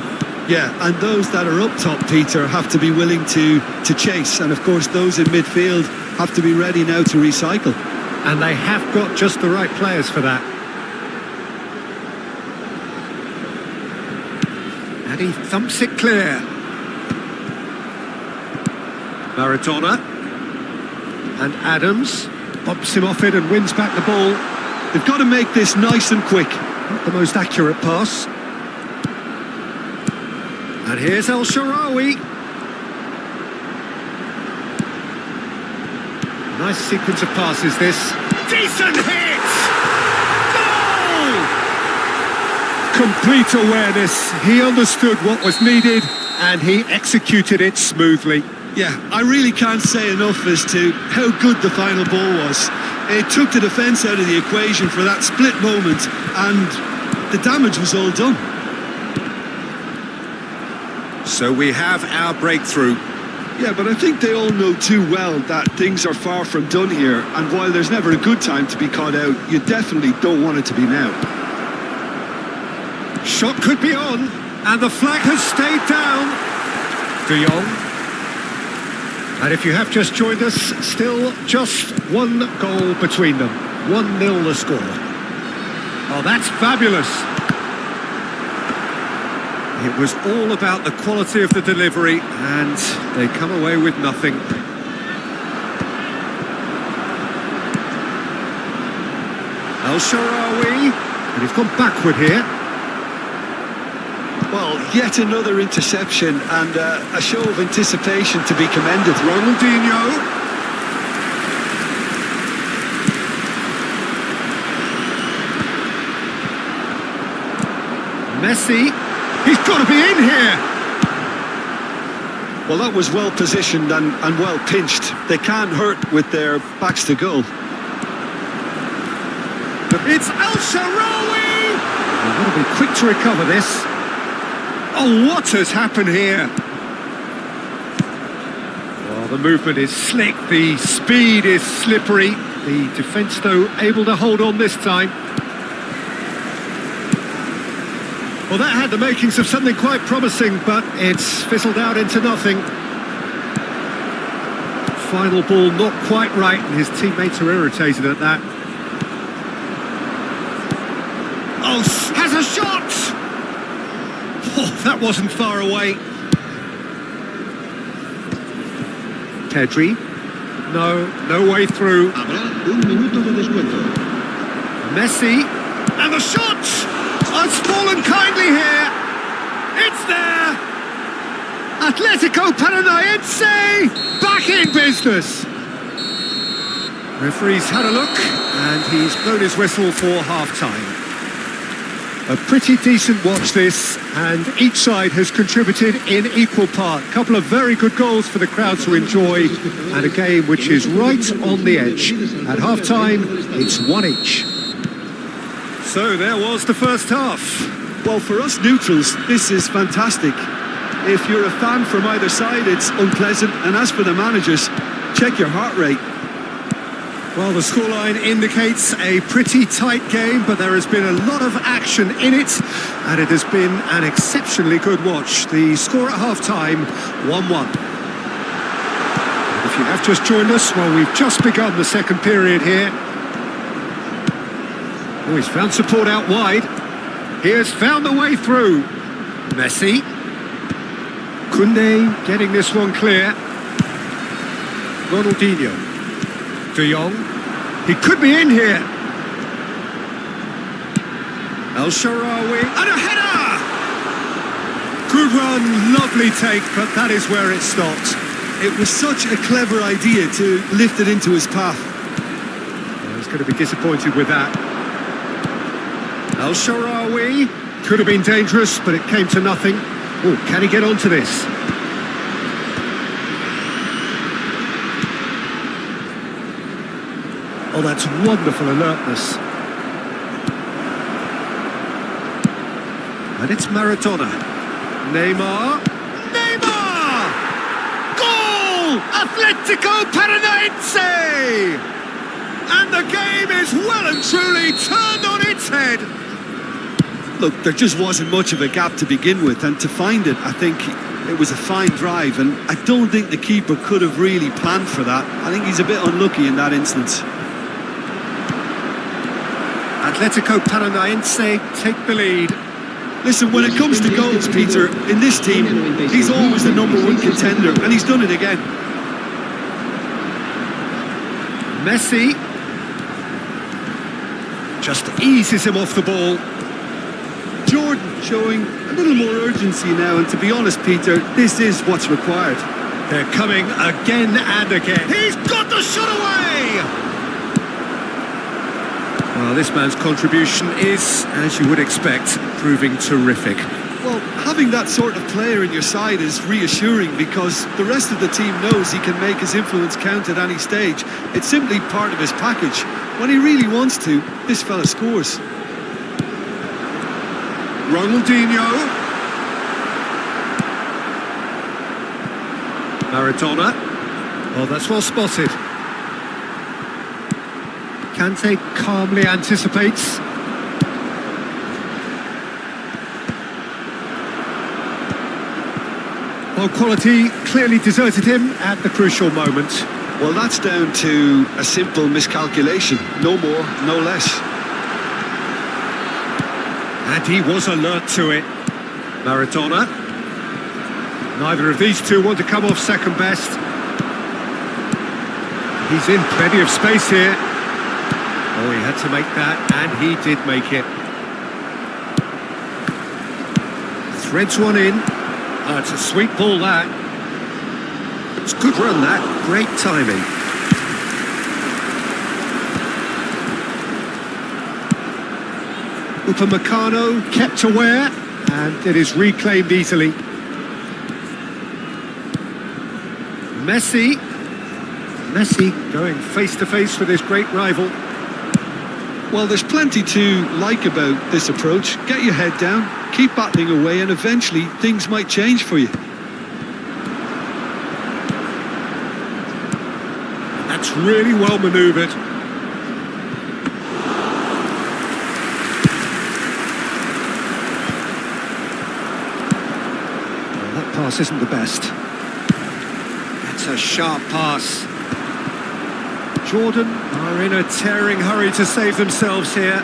Yeah, and those that are up top, Peter, have to be willing to chase. And of course, those in midfield have to be ready now to recycle. And they have got just the right players for that. And he thumps it clear. Maradona. And Adams bumps him off it and wins back the ball. They've got to make this nice and quick. Not the most accurate pass. And here's El Shaarawy. Nice sequence of passes, this. Decent hit! Goal! Complete awareness. He understood what was needed and he executed it smoothly. Yeah, I really can't say enough as to how good the final ball was. It took the defence out of the equation for that split moment and the damage was all done. So we have our breakthrough. Yeah, but I think they all know too well that things are far from done here, and while there's never a good time to be caught out, you definitely don't want it to be now. Shot could be on, and the flag has stayed down. De Jong. And if you have just joined us, still just one goal between them. 1-0 the score. Oh, that's fabulous. It was all about the quality of the delivery, and they come away with nothing. El Shaarawy, and he's gone backward here. Well, yet another interception and a show of anticipation to be commended. Ronaldinho. Messi. He's got to be in here. Well, that was well positioned and well pinched. They can't hurt with their backs to goal. It's El-Shaarawy! They've got to be quick to recover this. Oh, what has happened here? Well, the movement is slick, the speed is slippery. The defence, though, able to hold on this time. Well, that had the makings of something quite promising, but it's fizzled out into nothing. Final ball not quite right, and his teammates are irritated at that. Oh, has a shot! Oh, that wasn't far away. Pedri. No way through. Habrá un minuto de descuento. Messi. And the shot! It's fallen kindly here. It's there. Atletico Paranaense back in business. Referee's had a look and he's blown his whistle for half-time. A pretty decent watch this, and each side has contributed in equal part. A couple of very good goals for the crowd to enjoy, and a game which is right on the edge. At half-time, it's one each. So there was the first half. Well, for us neutrals, this is fantastic. If you're a fan from either side, it's unpleasant. And as for the managers, check your heart rate. Well, the scoreline indicates a pretty tight game, but there has been a lot of action in it, and it has been an exceptionally good watch. The score at half-time, 1-1. If you have just joined us, well, we've just begun the second period here. Oh, he's found support out wide. He has found the way through. Messi. Koundé getting this one clear. Ronaldinho. De Jong. He could be in here. El-Shaarawy. And a header! Good run, lovely take, but that is where it stopped. It was such a clever idea to lift it into his path. Well, he's going to be disappointed with that. El-Shaarawy. Could have been dangerous, but it came to nothing. Oh, can he get onto this? Oh, that's wonderful alertness. And it's Maradona. Neymar. Goal! Atletico Paranaense! And the game is well and truly turned on its head. Look, there just wasn't much of a gap to begin with, and to find it, I think it was a fine drive, and I don't think the keeper could have really planned for that. I think he's a bit unlucky in that instance. Atletico Paranaense take the lead. Listen, when it comes to goals, Peter, in this team, he's always the #1 contender, and he's done it again. Messi just eases him off the ball. Jordan showing a little more urgency now, and to be honest, Peter, this is what's required. They're coming again and again. He's got the shot away! Well, this man's contribution is, as you would expect, proving terrific. Well, having that sort of player in your side is reassuring, because the rest of the team knows he can make his influence count at any stage. It's simply part of his package. When he really wants to, this fella scores. Ronaldinho. Maradona. Oh, that's well spotted. Kante calmly anticipates. Well, quality clearly deserted him at the crucial moment. Well, that's down to a simple miscalculation. No more, no less. And he was alert to it. Maradona. Neither of these two want to come off second best. He's in plenty of space here. Oh, he had to make that, and he did make it. Threads one in. Oh, it's a sweet ball, that. It's a good run, that. Great timing. Upamecano kept aware, and it is reclaimed easily. Messi. Messi going face to face with his great rival. Well, there's plenty to like about this approach. Get your head down, keep battling away, and eventually things might change for you. That's really well manoeuvred. Well, that pass isn't the best. That's a sharp pass. Jordan are in a tearing hurry to save themselves here.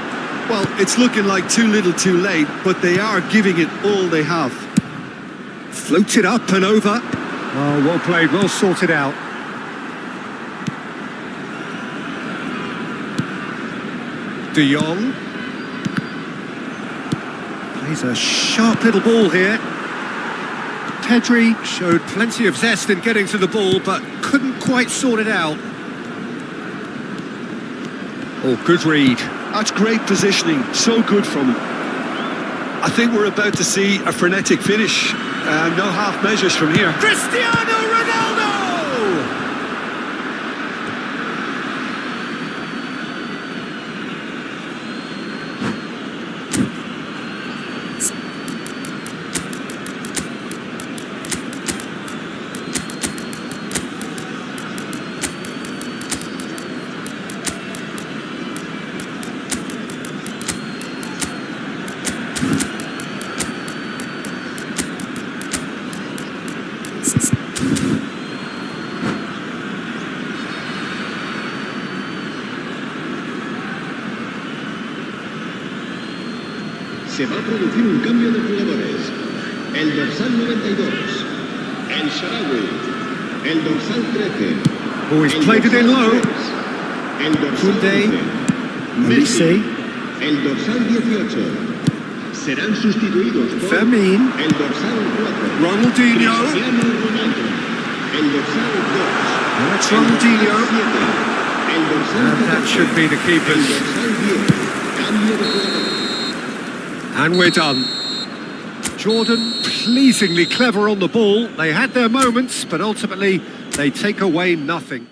Well, it's looking like too little too late, but they are giving it all they have. Floated up and over. Oh, well played, well sorted out. De Jong. Plays a sharp little ball here. Pedri showed plenty of zest in getting to the ball, but couldn't quite sort it out. Oh, good read. That's great positioning, so good from him. I think we're about to see a frenetic finish. No half measures from here. Cristiano Ronaldo! Se va a producir un cambio de jugadores. El dorsal 92, el Sharawi. El dorsal 13. Oh, he's played it in low. El dorsal Tunde. 11. Messi. El dorsal 18. Serán sustituidos por Fermin. el dorsal 4. Ronaldinho. Cristiano Ronaldo. El dorsal 2. That's Ronaldinho. El dorsal And that 14. should be the El keepers. dorsal 10. Cambio de jugador. And we're done. Jordan, pleasingly clever on the ball. They had their moments, but ultimately they take away nothing.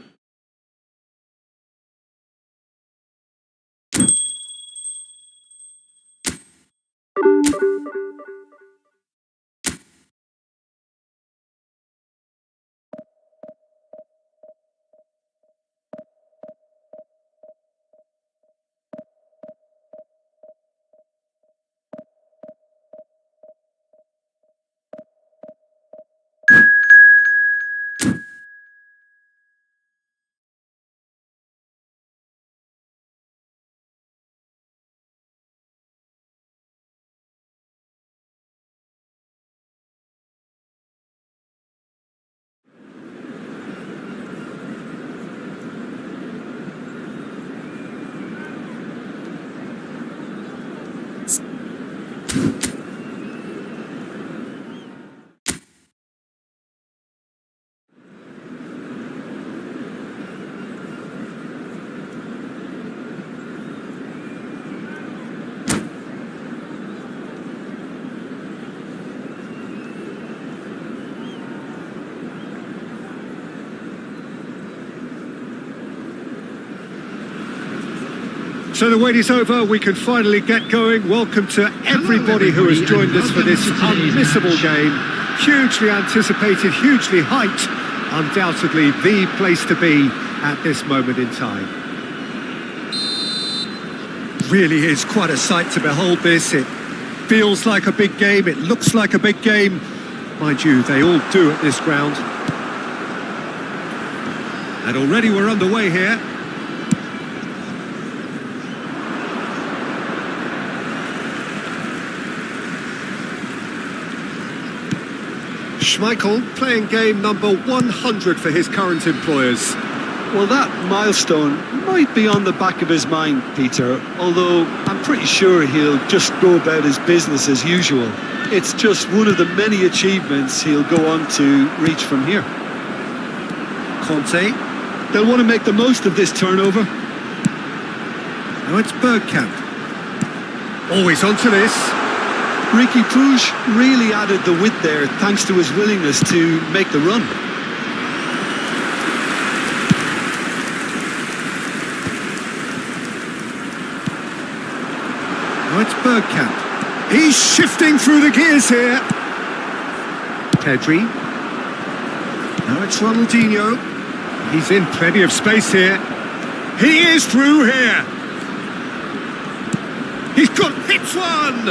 So the wait is over, we can finally get going. Welcome to everybody who has joined us for this unmissable game. Hugely anticipated, hugely hyped. Undoubtedly the place to be at this moment in time. Really is quite a sight to behold this. It feels like a big game, it looks like a big game. Mind you, they all do at this ground. And already we're underway here. Schmeichel playing game number 100 for his current employers. Well, that milestone might be on the back of his mind, Peter, although I'm pretty sure he'll just go about his business as usual. It's just one of the many achievements he'll go on to reach from here. Conte. They'll want to make the most of this turnover. Now it's Bergkamp. Always onto this. Ricky Puig really added the width there thanks to his willingness to make the run. Now it's Bergkamp. He's shifting through the gears here. Pedri. Now it's Ronaldinho. He's in plenty of space here. He is through here. He's got hits one.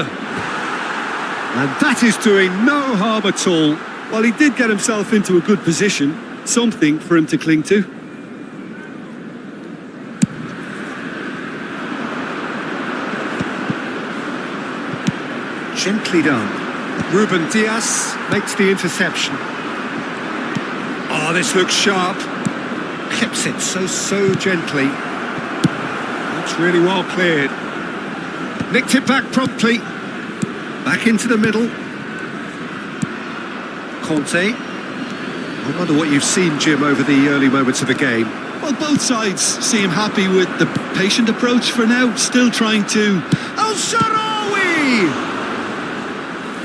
And that is doing no harm at all. Well, he did get himself into a good position. Something for him to cling to. Gently done. Ruben Diaz makes the interception. Oh, this looks sharp. Clips it so gently. That's really well cleared. Nicked it back promptly. Back into the middle. Conte. I wonder what you've seen, Jim, over the early moments of the game. Well, both sides seem happy with the patient approach for now. Still trying to... El Shaarawy!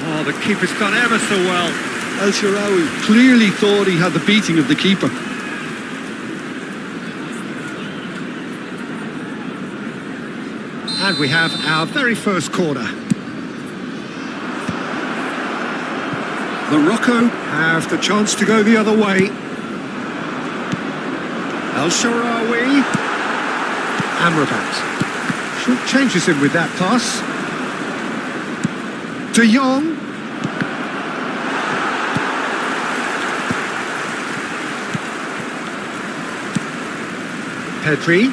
Oh, the keeper's done ever so well. El Shaarawy clearly thought he had the beating of the keeper. And we have our very first corner. Morocco have the chance to go the other way. El Shaarawy. Amrabat. Short changes him with that pass. De Jong. Pedri.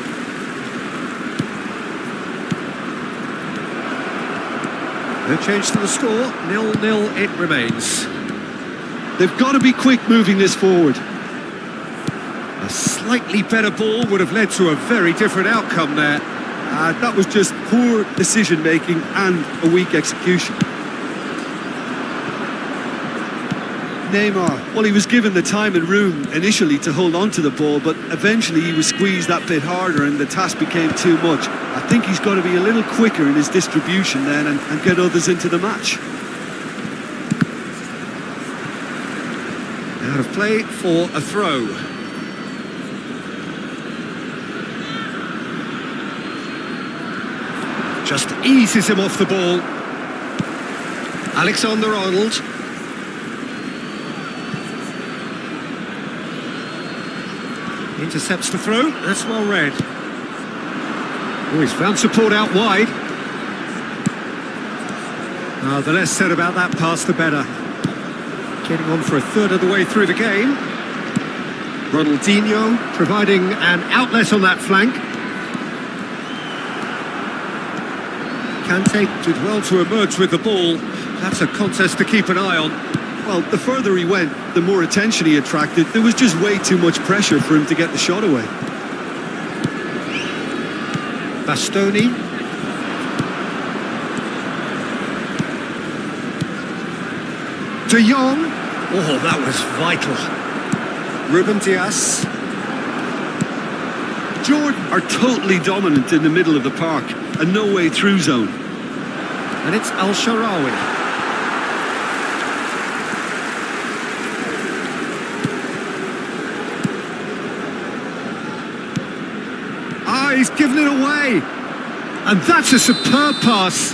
No change to the score, 0-0 it remains. They've got to be quick moving this forward. A slightly better ball would have led to a very different outcome there. That was just poor decision-making and a weak execution. Neymar, well, he was given the time and room initially to hold on to the ball, but eventually he was squeezed that bit harder and the task became too much. I think he's got to be a little quicker in his distribution then and get others into the match. Out of play for a throw. Just eases him off the ball. Alexander-Arnold. Intercepts the throw. That's well read. Oh, he's found support out wide. The less said about that pass, the better. Getting on for a third of the way through the game. Ronaldinho providing an outlet on that flank. Kante did well to emerge with the ball. That's a contest to keep an eye on. Well, the further he went, the more attention he attracted. There was just way too much pressure for him to get the shot away. Bastoni. De Jong. Oh, that was vital. Ruben Diaz. Jordan are totally dominant in the middle of the park. A no-way through zone. And it's El Shaarawy. He's given it away. And that's a superb pass.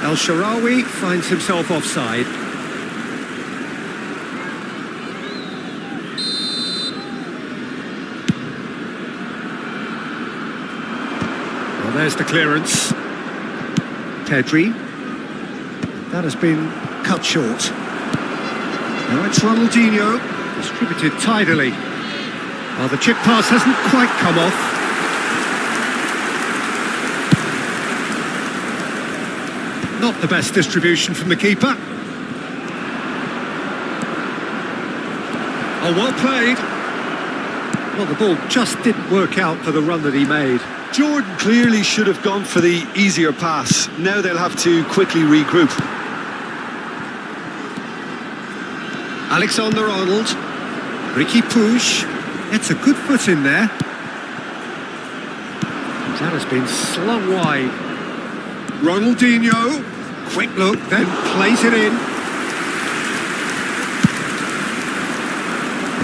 El Shaarawy finds himself offside. Well, there's the clearance. Pedri. That has been cut short. Now it's Ronaldinho. Distributed tidily. Well, the chip pass hasn't quite come off. Not the best distribution from the keeper. Oh, well played. Well, the ball just didn't work out for the run that he made. Jordan clearly should have gone for the easier pass. Now they'll have to quickly regroup. Alexander-Arnold. Ricky Puig. It's a good foot in there. That has been slung wide. Ronaldinho. Quick look, then plays it in.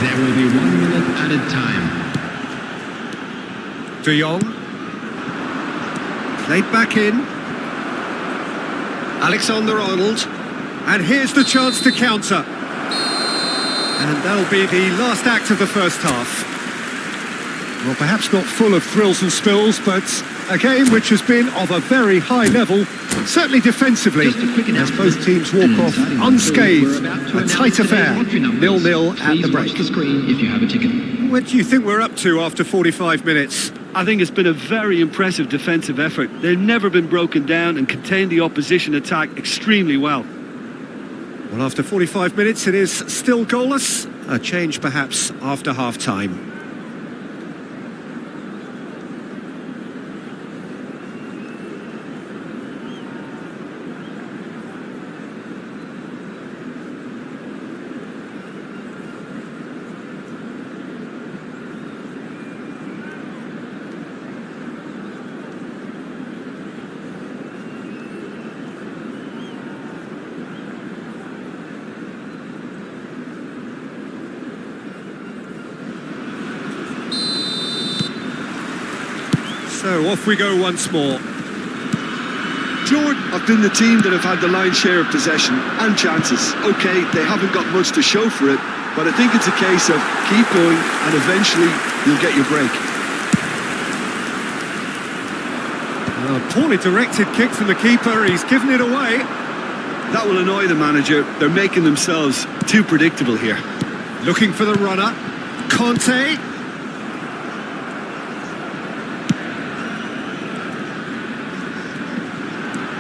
There will be 1 minute added time. De Jong. Played back in. Alexander-Arnold. And here's the chance to counter. And that'll be the last act of the first half. Well, perhaps not full of thrills and spills, but a game which has been of a very high level, certainly defensively, as both teams walk off unscathed. A tight affair, 0-0 at the break. If you have a ticket. What do you think we're up to after 45 minutes? I think it's been a very impressive defensive effort. They've never been broken down and contained the opposition attack extremely well. Well, after 45 minutes, it is still goalless. A change, perhaps, after half-time. So off we go once more. Jordan have been the team that have had the lion's share of possession and chances. OK, they haven't got much to show for it, but I think it's a case of keep going and eventually you'll get your break. A poorly directed kick from the keeper, he's given it away. That will annoy the manager. They're making themselves too predictable here. Looking for the runner. Conte.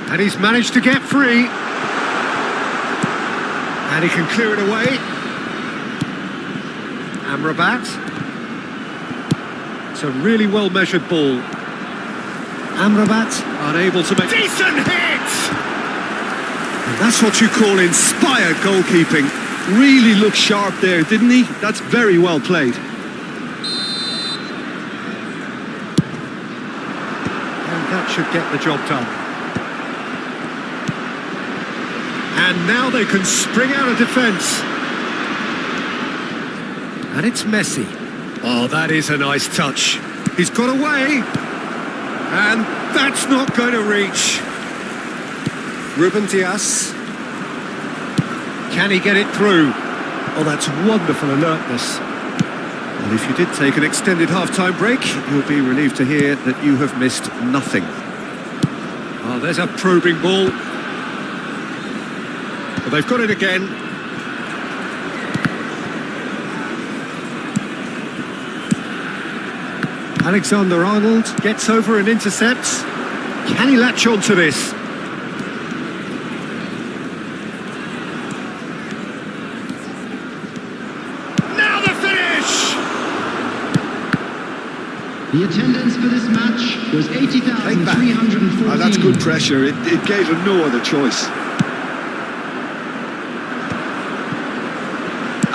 And he's managed to get free. And he can clear it away. Amrabat. It's a really well-measured ball. Amrabat unable to make... Decent hit! And that's what you call inspired goalkeeping. Really looked sharp there, didn't he? That's very well played. And that should get the job done. And now they can spring out of defence. And it's Messi. Oh, that is a nice touch. He's got away. And that's not going to reach. Ruben Dias. Can he get it through? Oh, that's wonderful alertness. And if you did take an extended half-time break, you'll be relieved to hear that you have missed nothing. Oh, there's a probing ball. But they've got it again. Alexander-Arnold gets over and intercepts. Can he latch on to this? Now the finish! The attendance for this match was 80,314. Oh, that's good pressure. It gave him no other choice.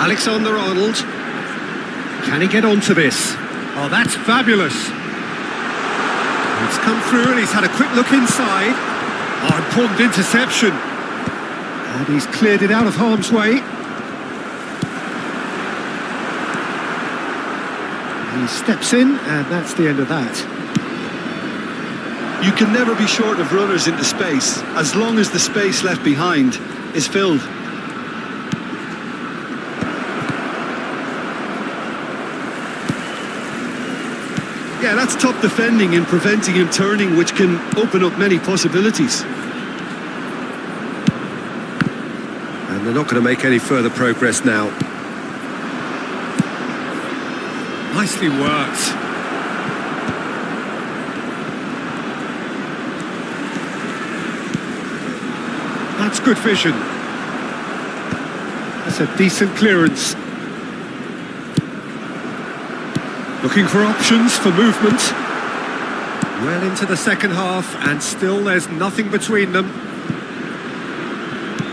Alexander-Arnold. Can he get onto this? Oh, that's fabulous. It's come through and he's had a quick look inside. Oh, important interception. And he's cleared it out of harm's way. He steps in and that's the end of that. You can never be short of runners into space, as long as the space left behind is filled. Yeah, that's top defending and preventing him turning, which can open up many possibilities. And they're not going to make any further progress now. Nicely worked. That's good vision. That's a decent clearance. Looking for options for movement. Well into the second half, and still there's nothing between them.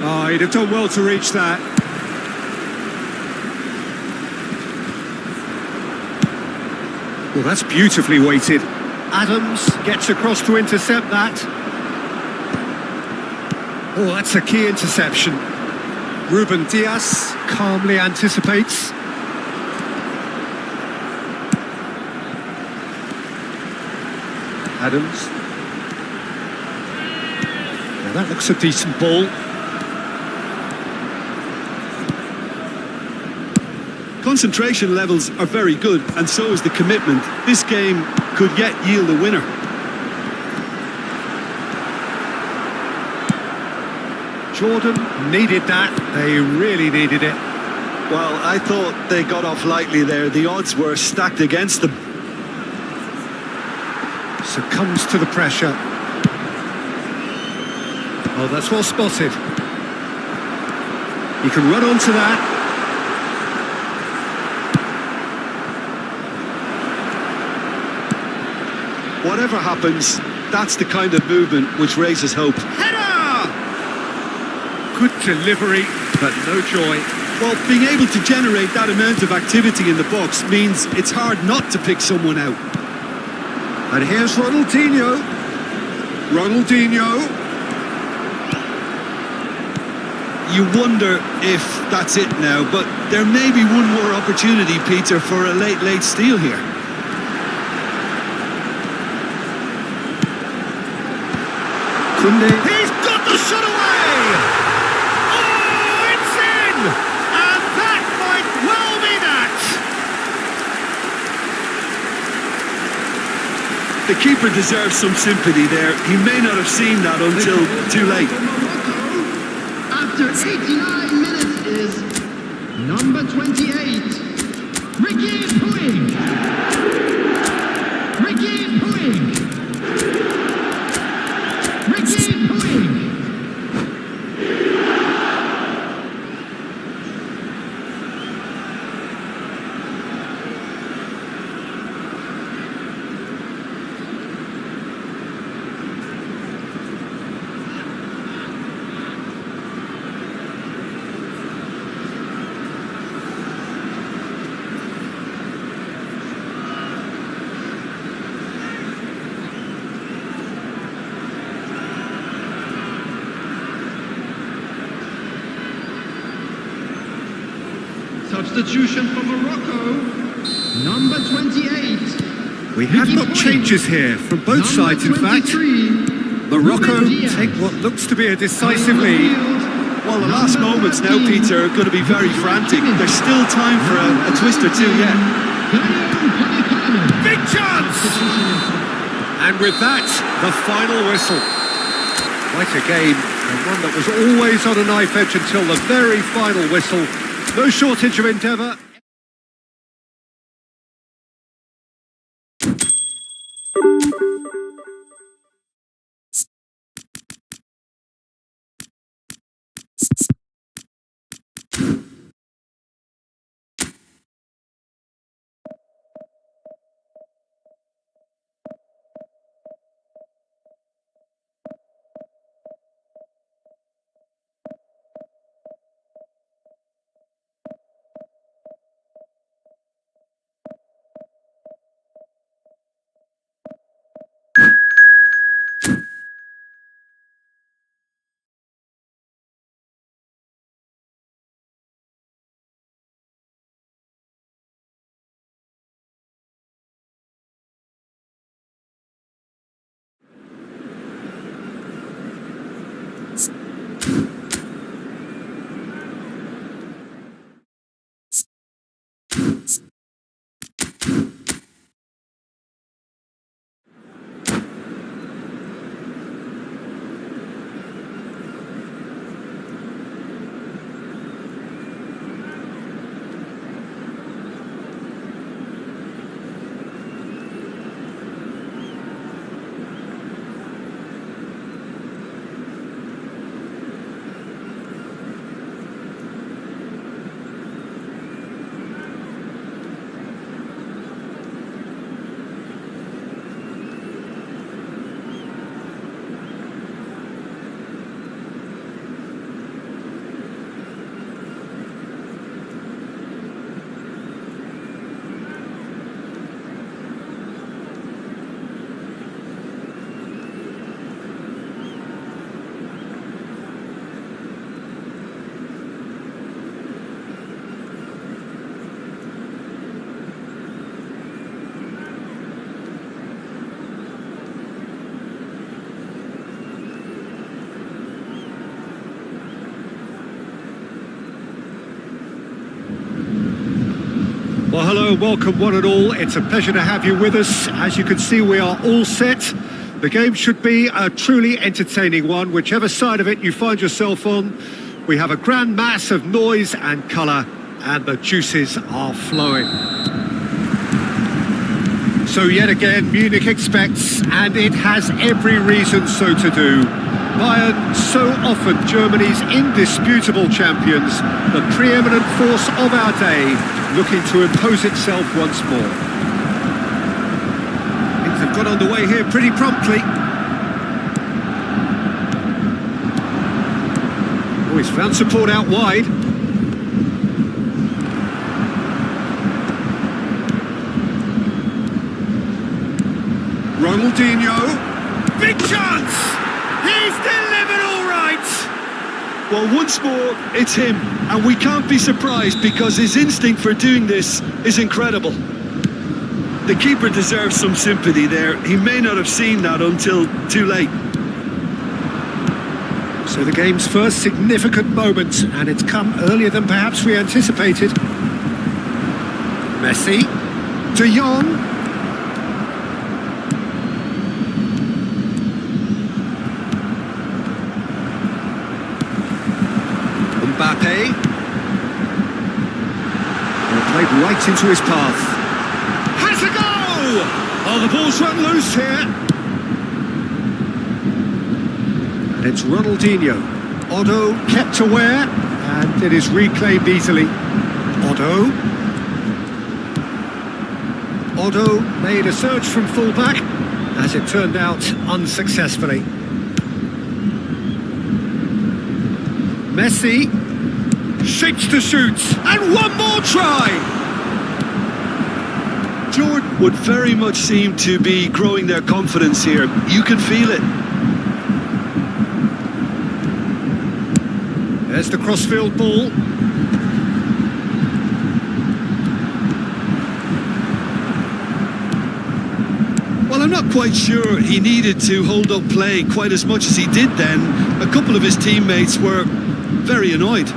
Oh, he'd have done well to reach that. Well, that's beautifully weighted. Adams gets across to intercept that. Oh, that's a key interception. Ruben Dias calmly anticipates. Adams. Now that looks a decent ball. Concentration levels are very good, and so is the commitment. This game could yet yield a winner. Jordan needed that. They really needed it. Well, I thought they got off lightly there. The odds were stacked against them. Succumbs to the pressure. Oh, that's well spotted. He can run onto that. Whatever happens, that's the kind of movement which raises hope. Header! Good delivery, but no joy. Well, being able to generate that amount of activity in the box means it's hard not to pick someone out. And here's Ronaldinho. Ronaldinho. You wonder if that's it now, but there may be one more opportunity, Peter, for a late steal here. He's got the shot away! Oh, it's in! And that might well be that! The keeper deserves some sympathy there. He may not have seen that until too late. After 89 minutes is number 28, Ricky Puig. Ricky Puig. Ricky Puig. Substitution for Morocco, number 28. We have got changes here from both sides, in fact. Morocco take what looks to be a decisive lead. Well, the last moments now, Peter, are going to be very frantic. There's still time for a twist or two yet. Big chance! And with that, the final whistle. Quite a game, and one that was always on a knife edge until the very final whistle. No shortage of endeavour. Well, hello, welcome one and all. It's a pleasure to have you with us. As you can see, we are all set. The game should be a truly entertaining one, whichever side of it you find yourself on. We have a grand mass of noise and colour, and the juices are flowing. So yet again, Munich expects, and it has every reason so to do. Bayern, so often Germany's indisputable champions, the preeminent force of our day, looking to impose itself once more. Things have got underway here pretty promptly. Oh, he's found support out wide. Ronaldinho, big chance! He's delivered all right! Well, once more, it's him, and we can't be surprised because his instinct for doing this is incredible. The keeper deserves some sympathy there. He may not have seen that until too late. So the game's first significant moment, and it's come earlier than perhaps we anticipated. Messi, De Jong. Mbappe. Played right into his path. Has a goal! Oh, the ball's run loose here. And it's Ronaldinho. Otto kept aware, and it is reclaimed easily. Otto made a surge from fullback, as it turned out unsuccessfully. Messi shapes to shoot, and one more try! Jordan would very much seem to be growing their confidence here. You can feel it. There's the crossfield ball. Well, I'm not quite sure he needed to hold up play quite as much as he did then. A couple of his teammates were very annoyed.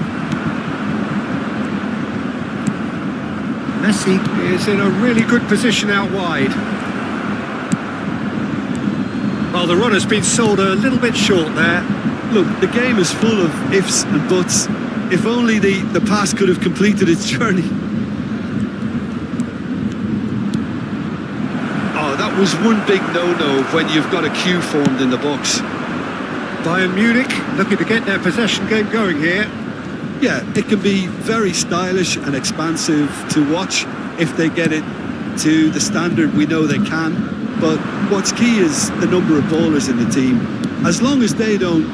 Messi is in a really good position out wide. Well, the run has been sold a little bit short there. Look, the game is full of ifs and buts. If only the pass could have completed its journey. Oh, that was one big no-no when you've got a queue formed in the box. Bayern Munich looking to get their possession game going here. Yeah, it can be very stylish and expansive to watch if they get it to the standard we know they can. But what's key is the number of ballers in the team. As long as they don't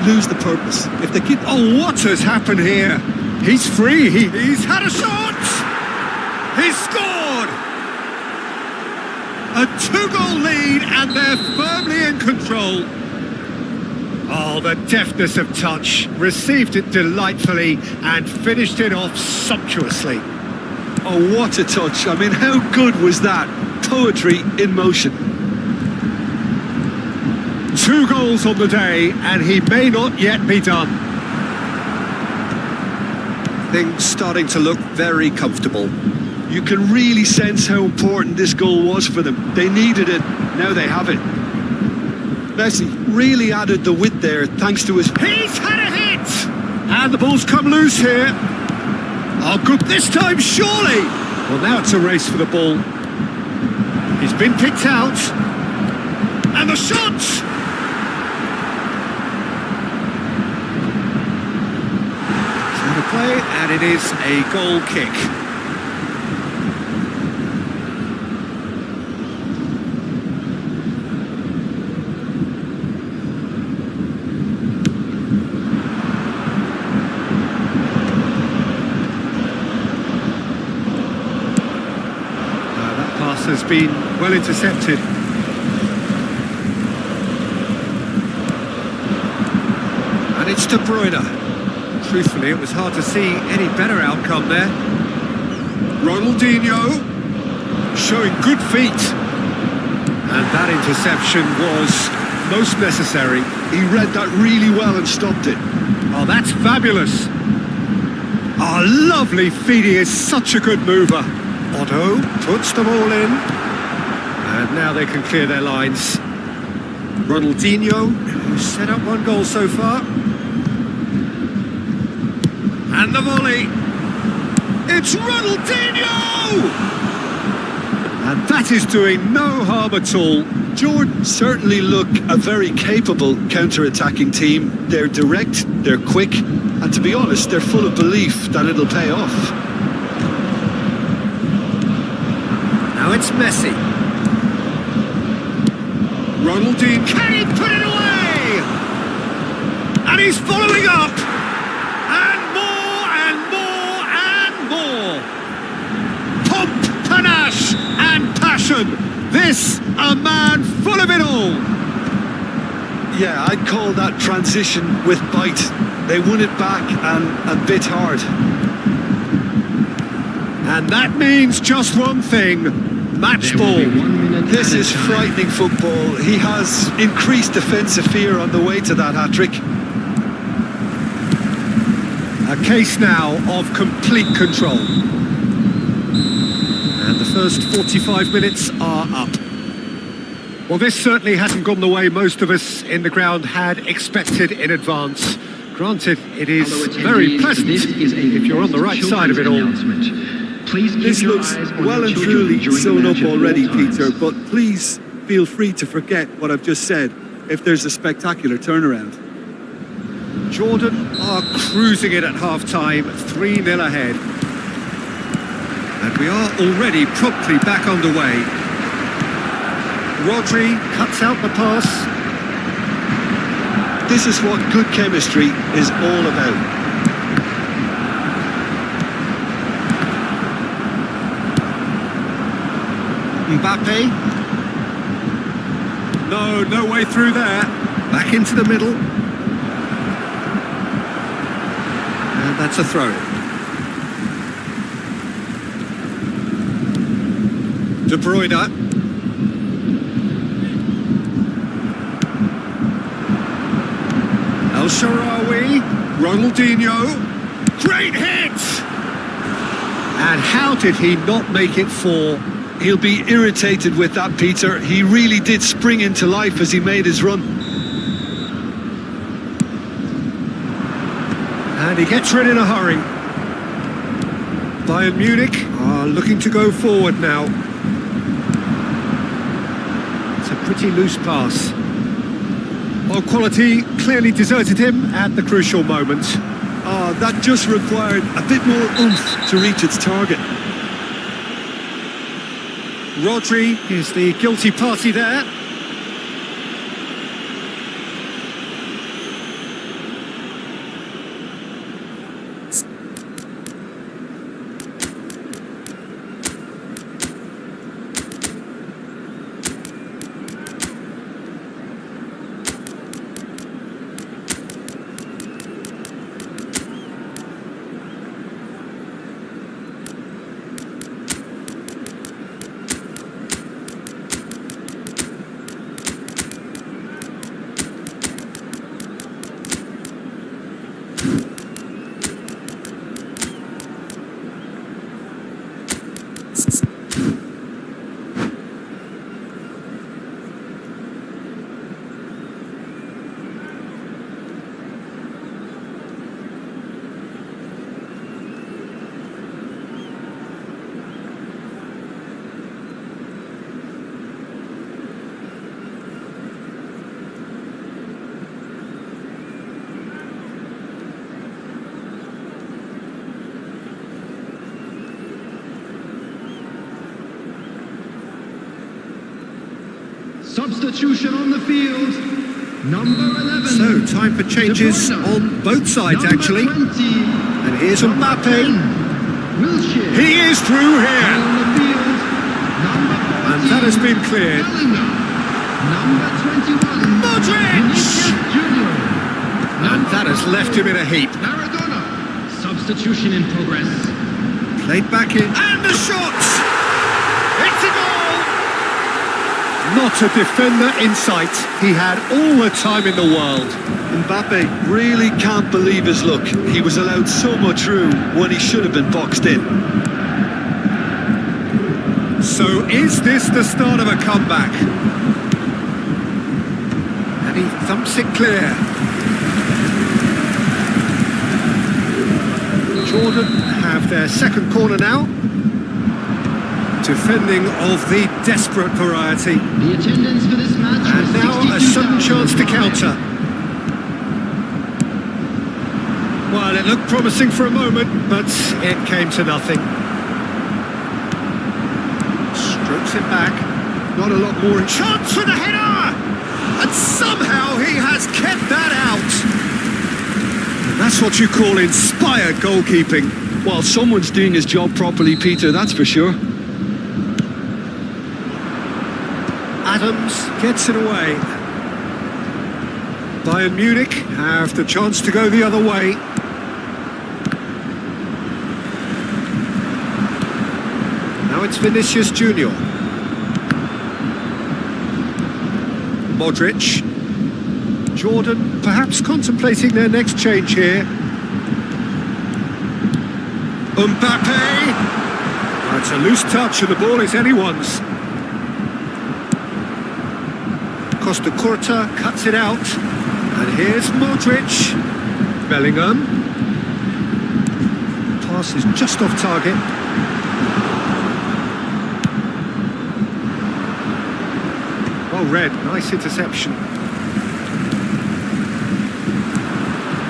lose the purpose. If they keep... Oh, what has happened here? He's free. He's had a shot. He's scored. A 2-goal lead, and they're firmly in control. Oh, the deftness of touch. Received it delightfully and finished it off sumptuously. Oh, what a touch. I mean, how good was that? Poetry in motion. 2 goals on the day, and he may not yet be done. Things starting to look very comfortable. You can really sense how important this goal was for them. They needed it, now they have it. Messi really added the width there thanks to his... He's had a hit! And the ball's come loose here. Oh, good this time, surely! Well, now it's a race for the ball. He's been picked out. And the shot! Play, and it is a goal kick. That pass has been well intercepted. And it's De Bruyne. Truthfully, it was hard to see any better outcome there. Ronaldinho showing good feet. And that interception was most necessary. He read that really well and stopped it. Oh, that's fabulous. Oh, lovely feeding is such a good mover. Otto puts them all in. And now they can clear their lines. Ronaldinho, who's set up one goal so far. And the volley. It's Ronaldinho! And that is doing no harm at all. Jordan certainly look a very capable counter-attacking team. They're direct, they're quick, and to be honest, they're full of belief that it'll pay off. Now it's Messi. Ronaldinho, can he put it away? And he's following up. And more and more and more. Pomp, panache and passion. This, a man full of it all. Yeah, I'd call that transition with bite. They won it back and a bit hard. And that means just one thing, match ball. This is frightening football. He has increased defensive fear on the way to that hat-trick. A case now of complete control. And the first 45 minutes are up. Well, this certainly hasn't gone the way most of us in the ground had expected in advance. Granted, it is very pleasant if you're on the right side of it all. This looks well and truly sewn up already, Peter, but please feel free to forget what I've just said if there's a spectacular turnaround. Jordan are cruising it at half-time, 3-0 ahead. And we are already promptly back underway. Rodri cuts out the pass. This is what good chemistry is all about. Mbappe. No way through there. Back into the middle. And that's a throw. De Bruyne. El Shaarawy. Ronaldinho. Great hit! And how did he not make it 4? He'll be irritated with that, Peter. He really did spring into life as he made his run. And he gets rid in a hurry. Bayern Munich are looking to go forward now. It's a pretty loose pass. Well, quality clearly deserted him at the crucial moment. That just required a bit more oomph to reach its target. Rodri is the guilty party there. Substitution on the field, number 11. So, time for changes on both sides, actually. 20, and here's Mbappe. He is through here. on the field, number 14. And that has been cleared. Elena, number 21. Modric! Junior. And that has left him in a heap. Maradona. Substitution in progress. Played back in. And the shot! It's a goal! Not a defender in sight. He had all the time in the world. Mbappe really can't believe his luck. He was allowed so much room when he should have been boxed in. So is this the start of a comeback? And he thumps it clear. Jordan have their second corner now. Defending of the desperate variety. The attendance for this match And was now a sudden chance to 62,000. counter. Well, it looked promising for a moment, but it came to nothing. Strokes it back. Not a lot more. Chance for the header! And somehow he has kept that out. And that's what you call inspired goalkeeping. Well, someone's doing his job properly, Peter, that's for sure. Adams gets it away. Bayern Munich have the chance to go the other way. Now it's Vinicius Junior. Modric. Jordan perhaps contemplating their next change here. Mbappe. It's a loose touch and the ball is anyone's. Costa Curta cuts it out. And here's Modric. Bellingham. Pass is just off target. Well read, nice interception.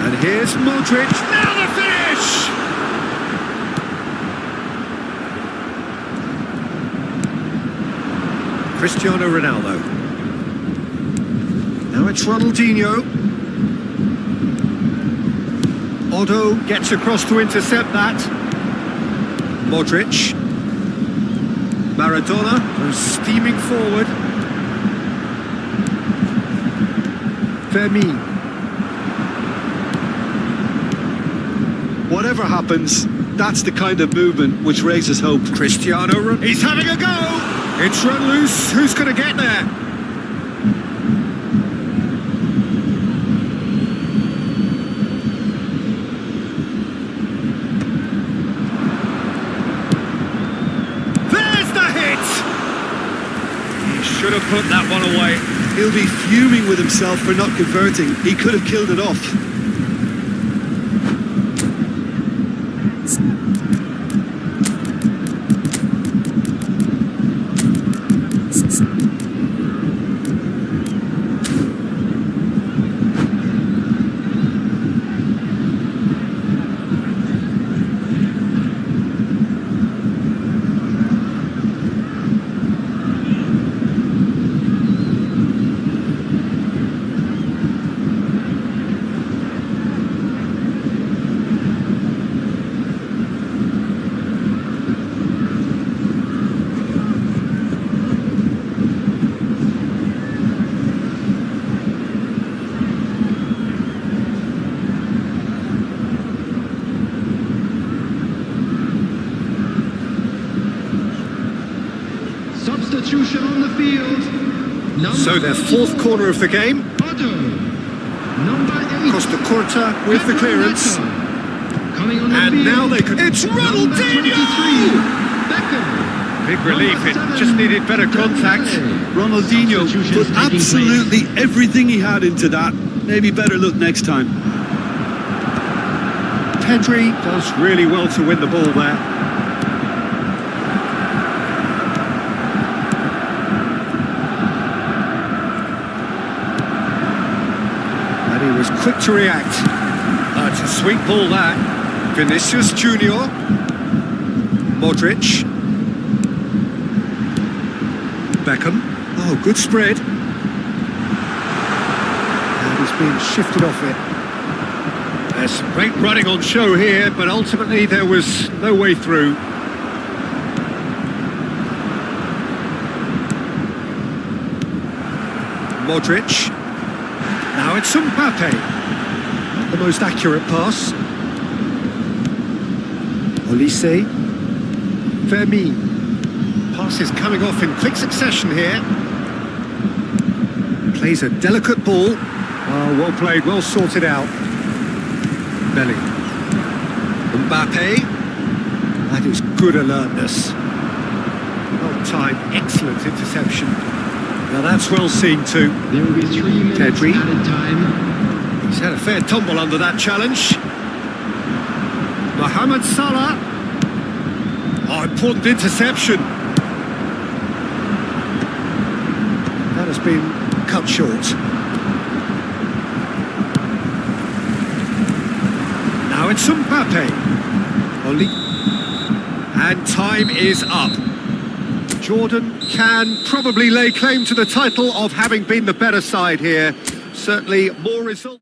And here's Modric. Now the finish! Cristiano Ronaldo. Now it's Ronaldinho. Otto gets across to intercept that. Modric. Maradona goes steaming forward. Fermin. Whatever happens, that's the kind of movement which raises hope. Cristiano, he's having a go! It's run loose, who's going to get there? Should have put that one away. He'll be fuming with himself for not converting. He could have killed it off. Substitution on the field. So their fourth corner of the game. Otto. Number 8. Costa Curta with the clearance. Coming on the And field. now they could... It's Ronaldinho! Big relief, it just needed better contact. Ronaldinho put absolutely everything he had into that. Maybe better look next time. Pedri does really well to win the ball there. And he was quick to react. It's a sweet ball that. Vinicius Junior. Modric. Beckham. Oh, good spread. And he's being shifted off it. There's some great running on show here, but ultimately there was no way through. Modric. Now it's Mbappe. Not the most accurate pass. Olise. Fermin. Pass is coming off in quick succession here. Plays a delicate ball. Oh, well played, well sorted out. Belly. Mbappe. That is good alertness. Well excellent interception. Now that's well seen too. There will be 3 minutes Tedry. added time. He's had a fair tumble under that challenge. Mohamed Salah. Oh, important interception. That has been cut short. Now it's Mbappe. Only. And time is up. Jordan can probably lay claim to the title of having been the better side here. Certainly more results.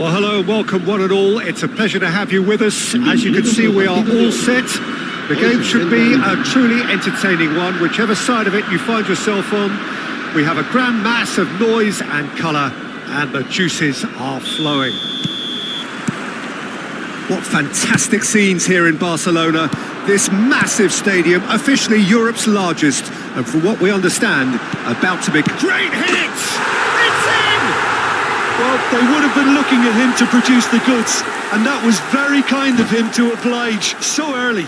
Well, hello and welcome one and all. It's a pleasure to have you with us. As you can see, we are all set. The game should be a truly entertaining one, whichever side of it you find yourself on. We have a grand mass of noise and colour, and the juices are flowing. What fantastic scenes here in Barcelona. This massive stadium, officially Europe's largest, and from what we understand, about to be... Great hit! It's in! Well, they would have been looking at him to produce the goods, and that was very kind of him to oblige so early.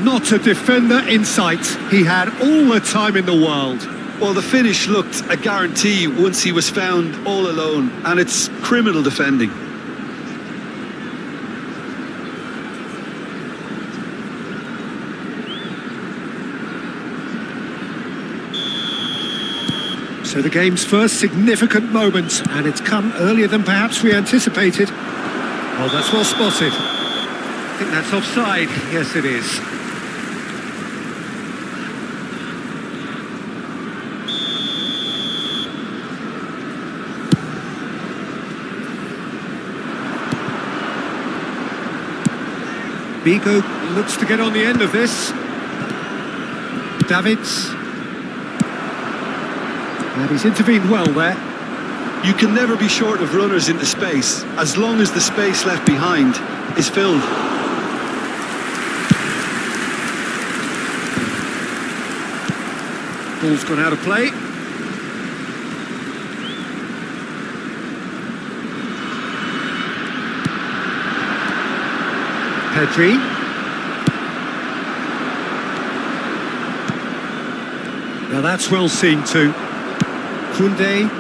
Not a defender in sight. He had all the time in the world. Well, the finish looked a guarantee once he was found all alone, and it's criminal defending. So the game's first significant moment, and it's come earlier than perhaps we anticipated. Oh, that's well spotted. I think that's offside. Yes, it is. Vigo looks to get on the end of this. Davids. And he's intervened well there. You can never be short of runners into space, as long as the space left behind is filled. Ball's gone out of play. Pedri. Now that's well seen too. Kunde. And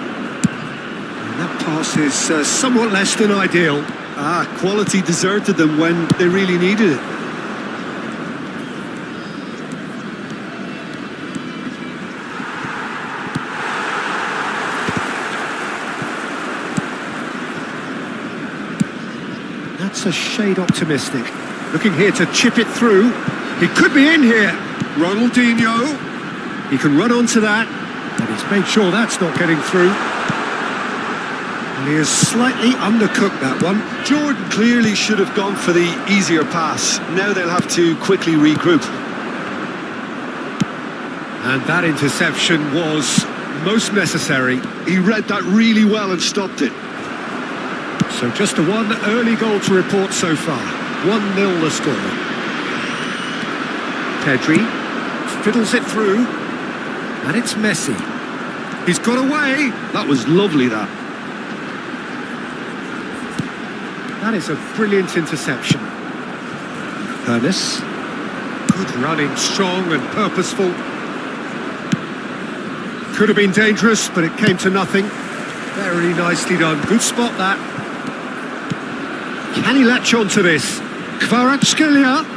that pass is somewhat less than ideal. Quality deserted them when they really needed it. That's a shade optimistic. Looking here to chip it through. He could be in here. Ronaldinho. He can run onto that. And he's made sure that's not getting through. And he has slightly undercooked that one. Jordan clearly should have gone for the easier pass. Now they'll have to quickly regroup. And that interception was most necessary. He read that really well and stopped it. So just a one early goal to report so far. 1-0 the score. Pedri fiddles it through. And it's Messi. He's got away. That was lovely, that. That is a brilliant interception. Ernest. Good running, strong and purposeful. Could have been dangerous, but it came to nothing. Very nicely done. Good spot, that. Can he latch on to this? Kvaratskhelia.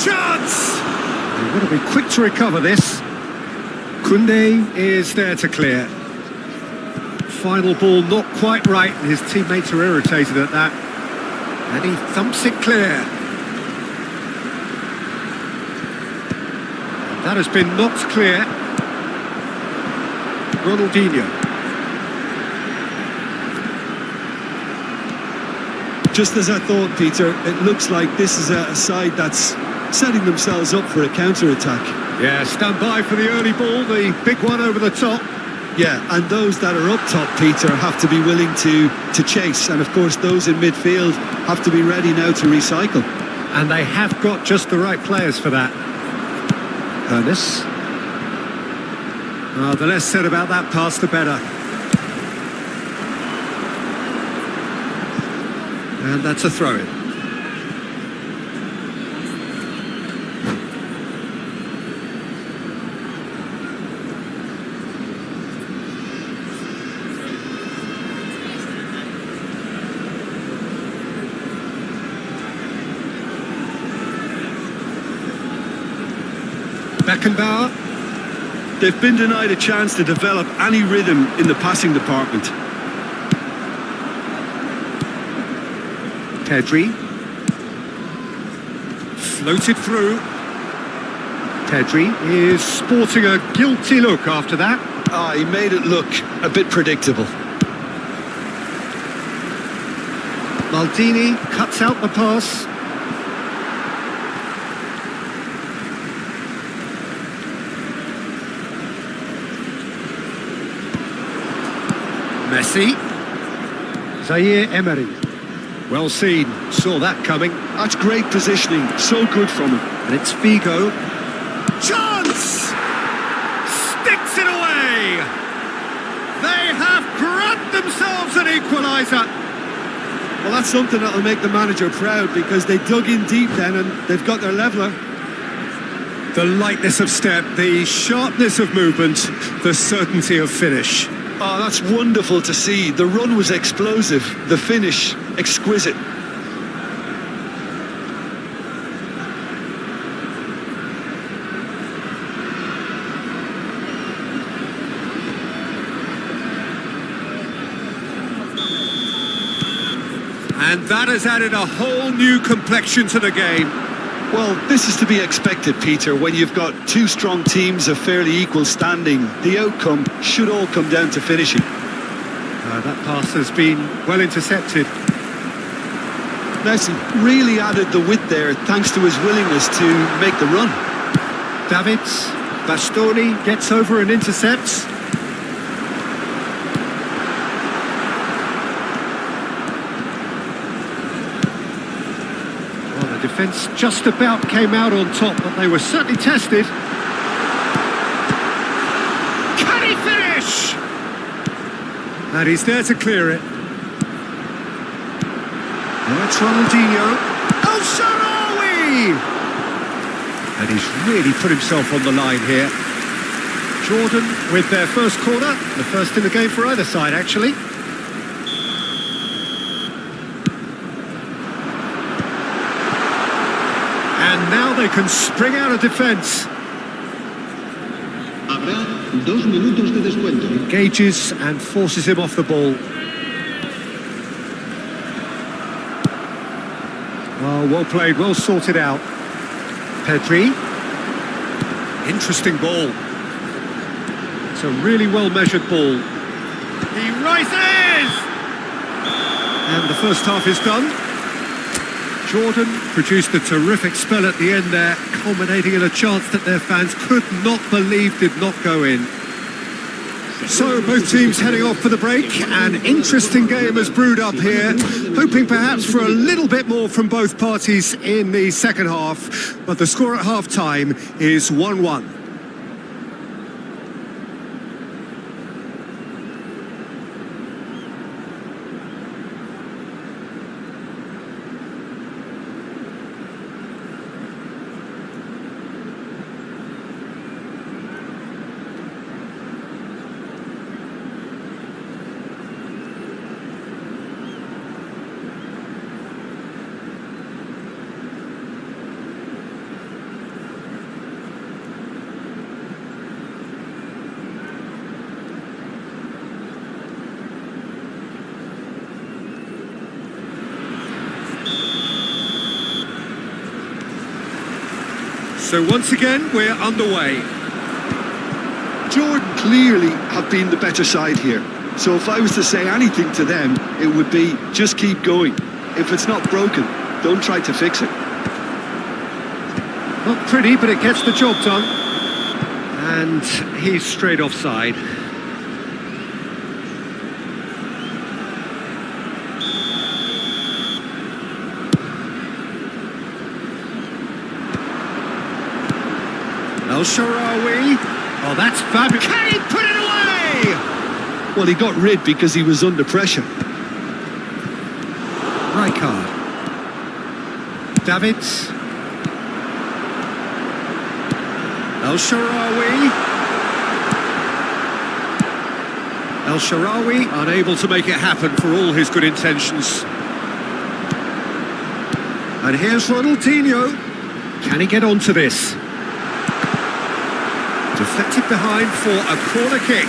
Chance! They've got to be quick to recover this. Kunde is there to clear. Final ball not quite right, and his teammates are irritated at that. And he thumps it clear. And that has been knocked clear. Ronaldinho. Just as I thought, Peter, it looks like this is a side that's setting themselves up for a counter-attack. Yeah, stand by for the early ball, the big one over the top. Yeah, and those that are up top, Peter, have to be willing to chase. And of course, those in midfield have to be ready now to recycle. And they have got just the right players for that. Ernest. The less said about that pass, the better. And that's a throw-in. Beckenbauer. They've been denied a chance to develop any rhythm in the passing department. Pedri. Floated through. Pedri is sporting a guilty look after that. Ah, he made it look a bit predictable. Maldini cuts out the pass. Messi. Zaire Emery. Well seen, saw that coming. That's great positioning, so good from him. And it's Figo. Chance! Sticks it away! They have grabbed themselves an equaliser. Well, that's something that'll make the manager proud because they dug in deep then and they've got their leveller. The lightness of step, the sharpness of movement, the certainty of finish. Oh, that's wonderful to see. The run was explosive, the finish exquisite. And that has added a whole new complexion to the game. Well, this is to be expected, Peter. When you've got two strong teams of fairly equal standing, the outcome should all come down to finishing. That pass has been well intercepted. Messi really added the width there thanks to his willingness to make the run. Davids, Bastoni gets over and intercepts. Defence just about came out on top, but they were certainly tested. Can he finish? And he's there to clear it. And that's Ronaldinho. El Shaarawy! And he's really put himself on the line here. Jordan with their first corner, the first in the game for either side, actually. And now they can spring out of defence. Habrá 2 minutos de descuento. Engages and forces him off the ball. Oh, well played, well sorted out. Pedri. Interesting ball. It's a really well measured ball. He rises! And the first half is done. Jordan produced a terrific spell at the end there, culminating in a chance that their fans could not believe did not go in. So both teams heading off for the break. An interesting game has brewed up here, hoping perhaps for a little bit more from both parties in the second half, but the score at half-time is 1-1. So once again, we're underway. Jordan clearly have been the better side here. So if I was to say anything to them, it would be just keep going. If it's not broken, don't try to fix it. Not pretty, but it gets the job done. And he's straight offside. El Shaarawy. Oh, that's fabulous. Can he put it away? Well, he got rid because he was under pressure. Rijkaard. Davids. El Shaarawy. El Shaarawy unable to make it happen for all his good intentions. And here's Ronaldinho. Can he get onto this? Deflected behind for a corner kick.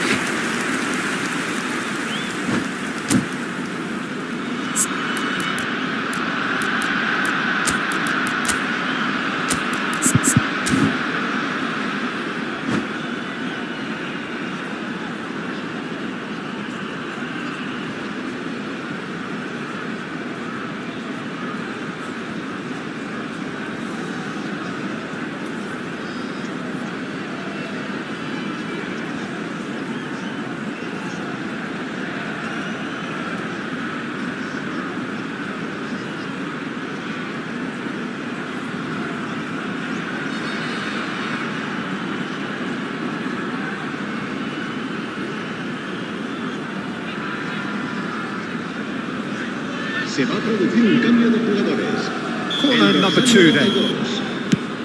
Se va a producir un cambio de jugadores. Corner number 2 then.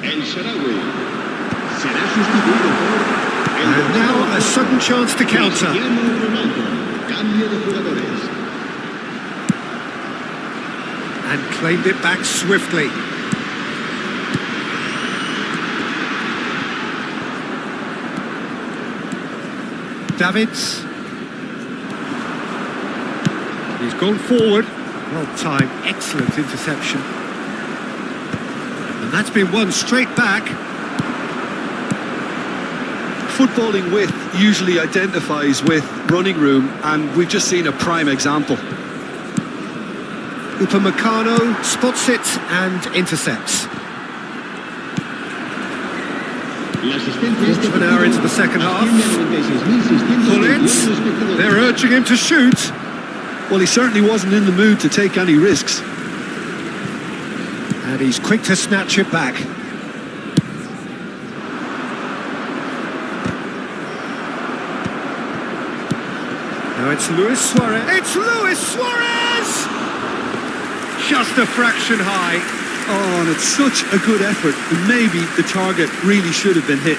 El Sharawi será sustituido por... And now a sudden chance to counter. Cambio de jugadores. And claimed it back swiftly. Davids. He's gone forward. Well timed, excellent interception. And that's been won straight back. Footballing width usually identifies with running room, and we've just seen a prime example. Upamecano spots it and intercepts. Quarter of an hour into the second half. Pull it. They're urging him to shoot. Well, he certainly wasn't in the mood to take any risks. And he's quick to snatch it back. Now it's Luis Suarez. It's Luis Suarez! Just a fraction high. Oh, and it's such a good effort. And maybe the target really should have been hit.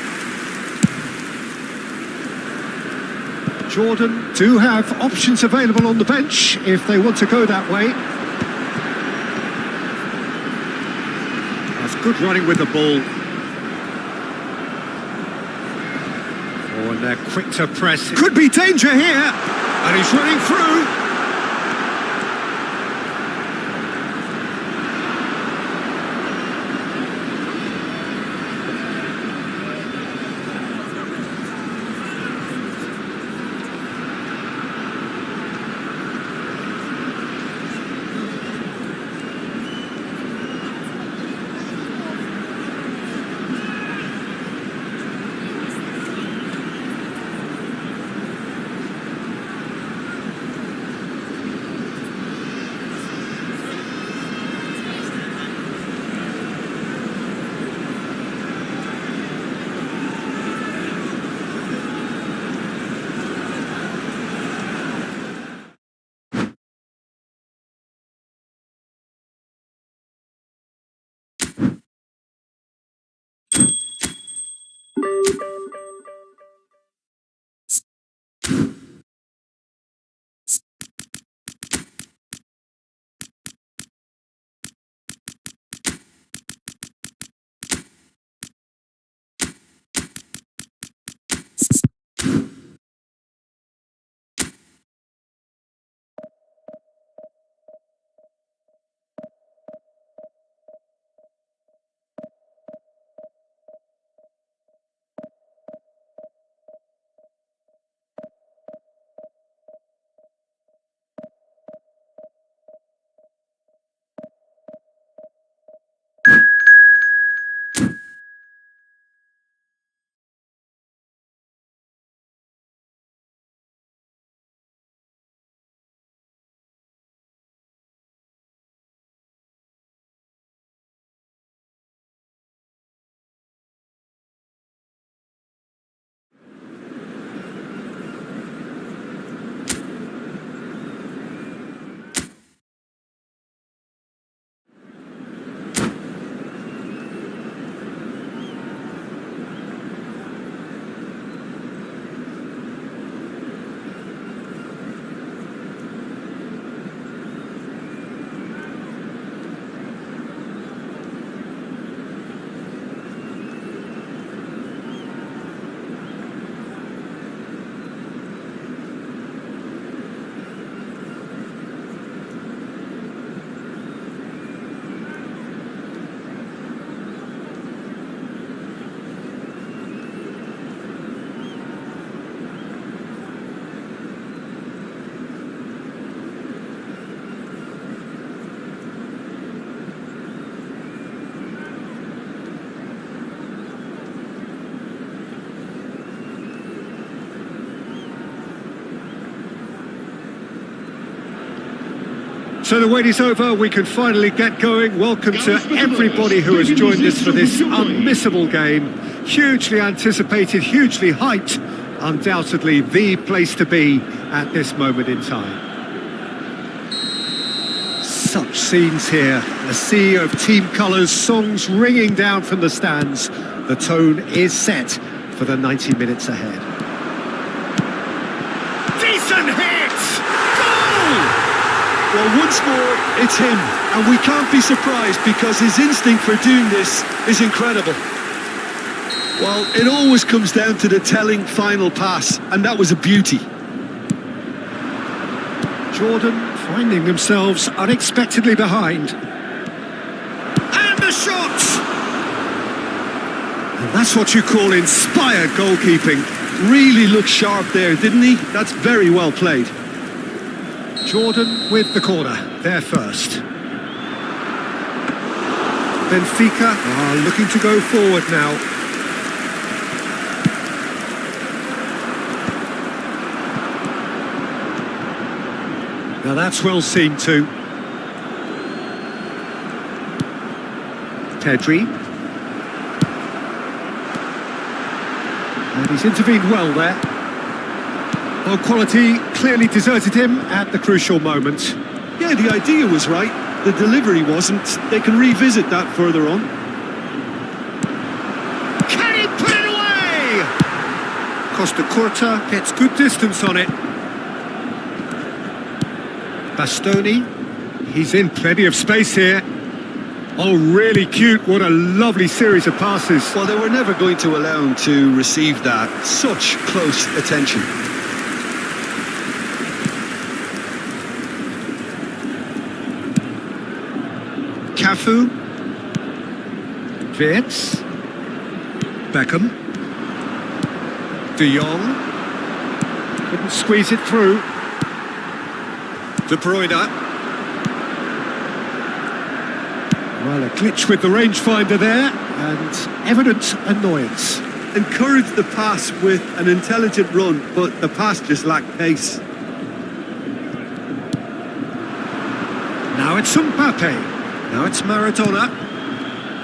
Jordan do have options available on the bench if they want to go that way. That's good running with the ball. Oh, and they're quick to press. Could be danger here. And he's running through. So the wait is over, we can finally get going. Welcome to everybody who has joined us for this unmissable game. Hugely anticipated, hugely hyped. Undoubtedly the place to be at this moment in time. Such scenes here, a sea of team colours, songs ringing down from the stands. The tone is set for the 90 minutes ahead. Decent hit! Goal! Well, once more, it's him, and we can't be surprised because his instinct for doing this is incredible. Well, it always comes down to the telling final pass, and that was a beauty. Jordan finding themselves unexpectedly behind. And the shot! And that's what you call inspired goalkeeping. Really looked sharp there, didn't he? That's very well played. Jordan with the corner, there first. Benfica are looking to go forward now. Now that's well seen too. Pedri. And he's intervened well there. Well, quality clearly deserted him at the crucial moment. Yeah, the idea was right. The delivery wasn't. They can revisit that further on. Can he put it away? Costa Curta gets good distance on it. Bastoni, he's in plenty of space here. Oh, really cute. What a lovely series of passes. Well, they were never going to allow him to receive that. Such close attention. Cafu. Wirtz. Beckham. De Jong. Couldn't squeeze it through. De Bruyne. Well, a glitch with the rangefinder there, and evident annoyance. Encouraged the pass with an intelligent run, but the pass just lacked pace. Now it's Mbappe. Now it's Maradona.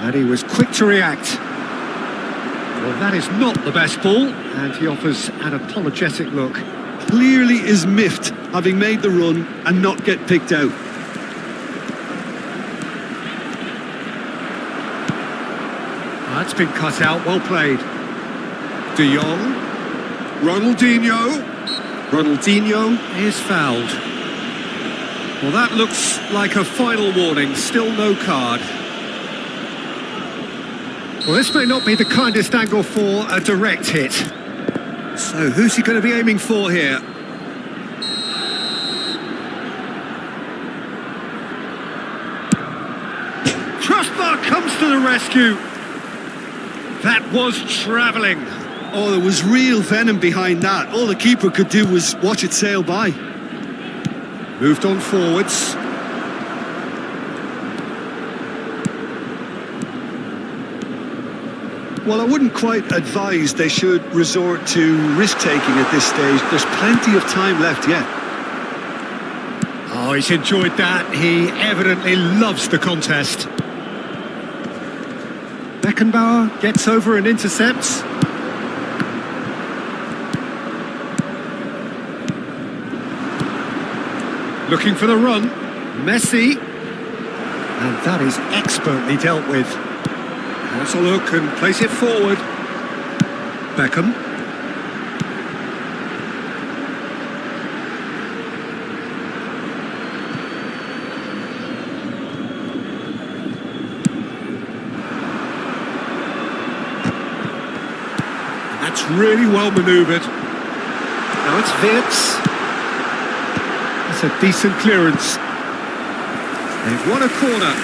And he was quick to react. Well, that is not the best ball, and he offers an apologetic look. Clearly is miffed, having made the run and not get picked out. That's been cut out, well played. De Jong. Ronaldinho. Ronaldinho is fouled. Well, that looks like a final warning, still no card. Well, this may not be the kindest angle for a direct hit. So, who's he going to be aiming for here? Crossbar comes to the rescue. That was travelling. Oh, there was real venom behind that. All the keeper could do was watch it sail by. Moved on forwards. Well, I wouldn't quite advise they should resort to risk-taking at this stage. There's plenty of time left yet. Oh, he's enjoyed that. He evidently loves the contest. Beckenbauer gets over and intercepts. Looking for the run. Messi. And that is expertly dealt with. Let's a look and place it forward. Beckham. That's really well manoeuvred. Now it's Wirtz. That's a decent clearance. They've won a corner.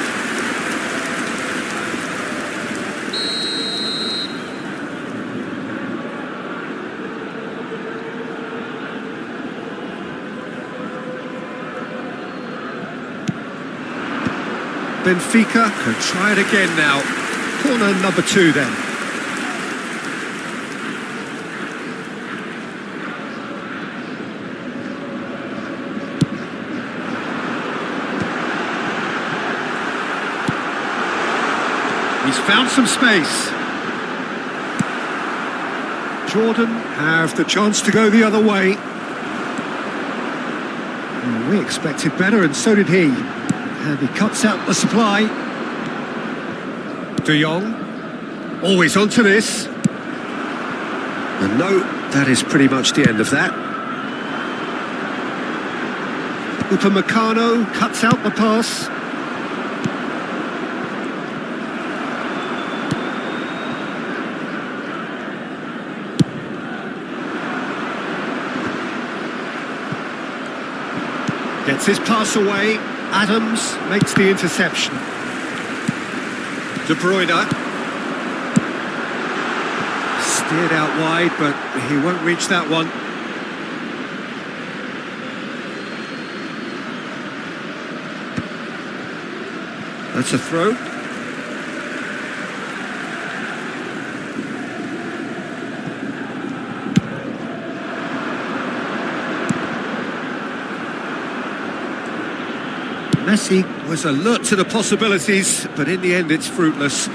Benfica can try it again now. Corner number 2 then. He's found some space. Jordan have the chance to go the other way. We expected better, and so did he. And he cuts out the supply. De Jong. Always onto this. And no, that is pretty much the end of that. Upamecano cuts out the pass. Gets his pass away. Adams makes the interception. De Bruyne. Steered out wide, but he won't reach that one. That's a throw. Messi was alert to the possibilities, but in the end it's fruitless.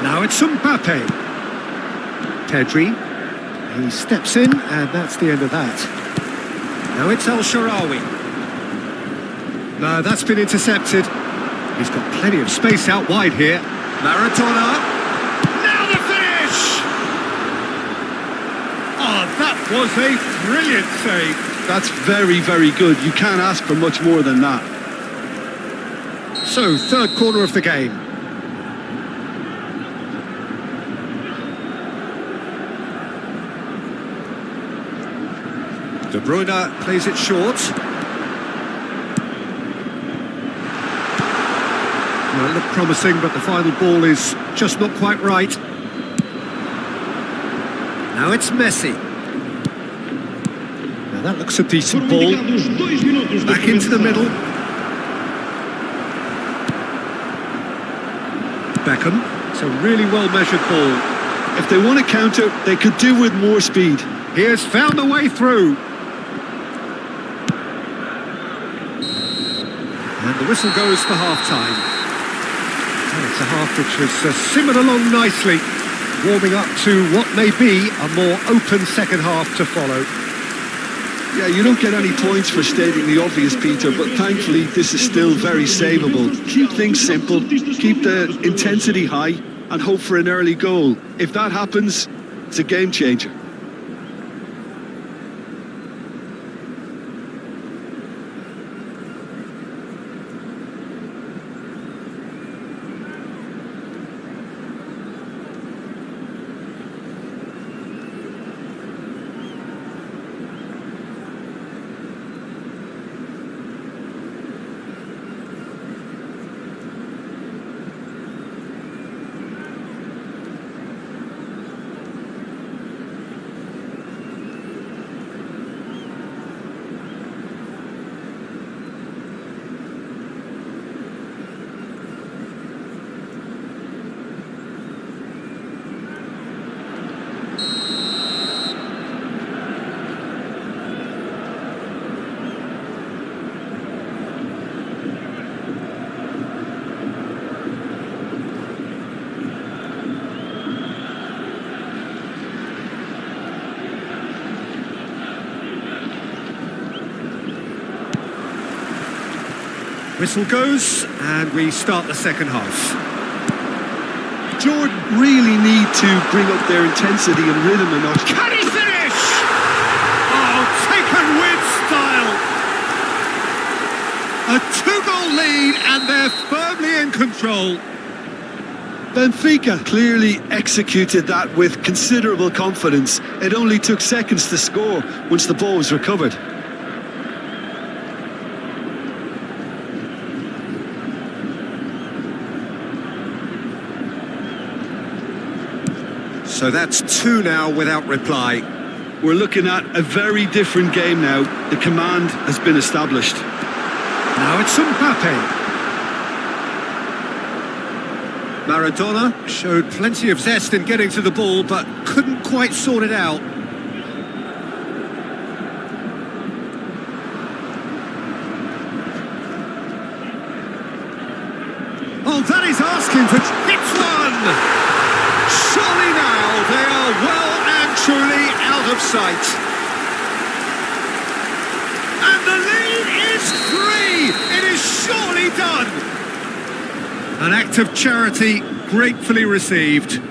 Now it's Mbappe. Pedri. He steps in, and that's the end of that. Now it's El Shaarawy. No, that's been intercepted. He's got plenty of space out wide here. Maradona. Now the finish! Oh, that was a brilliant save. That's very, very good. You can't ask for much more than that. So, third corner of the game. De Bruyne plays it short. Well, it looked promising, but the final ball is just not quite right. Now it's Messi. Now that looks a decent ball. Back into the middle. Beckham. It's a really well-measured ball. If they want to counter, they could do with more speed. He has found a way through. And the whistle goes for half-time. And it's a half which has simmered along nicely, warming up to what may be a more open second half to follow. Yeah, you don't get any points for stating the obvious, Peter, but thankfully this is still very savable. Keep things simple, keep the intensity high, and hope for an early goal. If that happens, it's a game changer. Whistle goes, and we start the second half. Jordan really need to bring up their intensity and rhythm a notch. Can he finish? Oh, taken with style. A two-goal lead, and they're firmly in control. Benfica clearly executed that with considerable confidence. It only took seconds to score once the ball was recovered. So that's two now without reply. We're looking at a very different game now. The command has been established. Now it's Mbappe. Maradona showed plenty of zest in getting to the ball, but couldn't quite sort it out. Oh, that is asking for... It's one! Surely now they are well and truly out of sight. And the lead is It's 3! It is surely done! An act of charity gratefully received.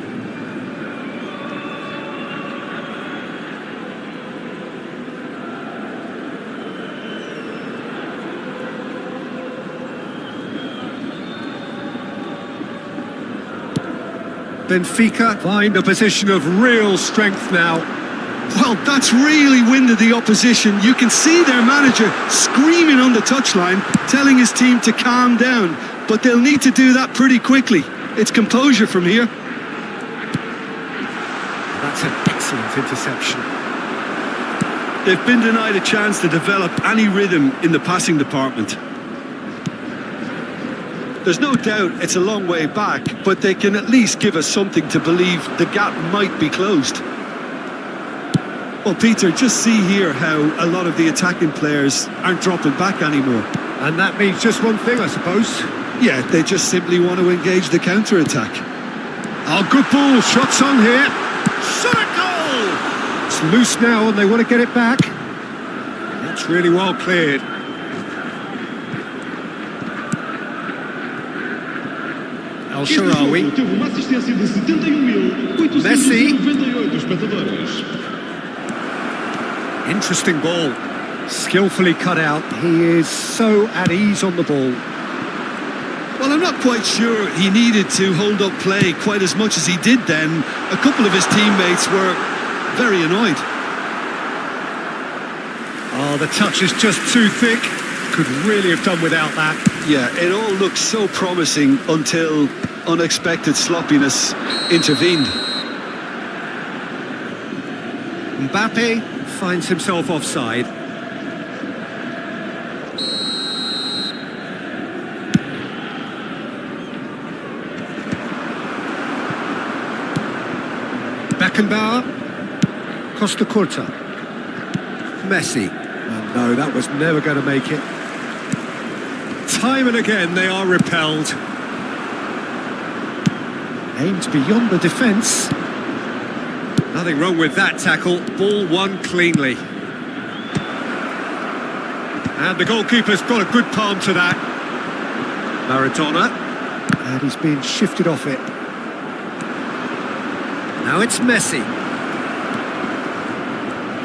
Benfica find a position of real strength now. Well, that's really winded the opposition. You can see their manager screaming on the touchline, telling his team to calm down. But they'll need to do that pretty quickly. It's composure from here. That's an excellent interception. They've been denied a chance to develop any rhythm in the passing department. There's no doubt it's a long way back, but they can at least give us something to believe the gap might be closed. Well, Peter, just see here how a lot of the attacking players aren't dropping back anymore. And that means just one thing, I suppose. Yeah, they just simply want to engage the counter-attack. Oh, good ball, shots on here. Shot a goal! It's loose now and they want to get it back. That's really well cleared. El Shaarawy. Messi. Interesting ball. Skillfully cut out. He is so at ease on the ball. Well, I'm not quite sure he needed to hold up play quite as much as he did then. A couple of his teammates were very annoyed. Oh, the touch is just too thick. Could really have done without that. Yeah, it all looked so promising until unexpected sloppiness intervened. Mbappe finds himself offside. Beckenbauer, Costa Curta, Messi. Oh, no, that was never going to make it. Time and again they are repelled. Aimed beyond the defence. Nothing wrong with that tackle. Ball won cleanly. And the goalkeeper's got a good palm to that. Maradona. And he's being shifted off it. Now it's Messi.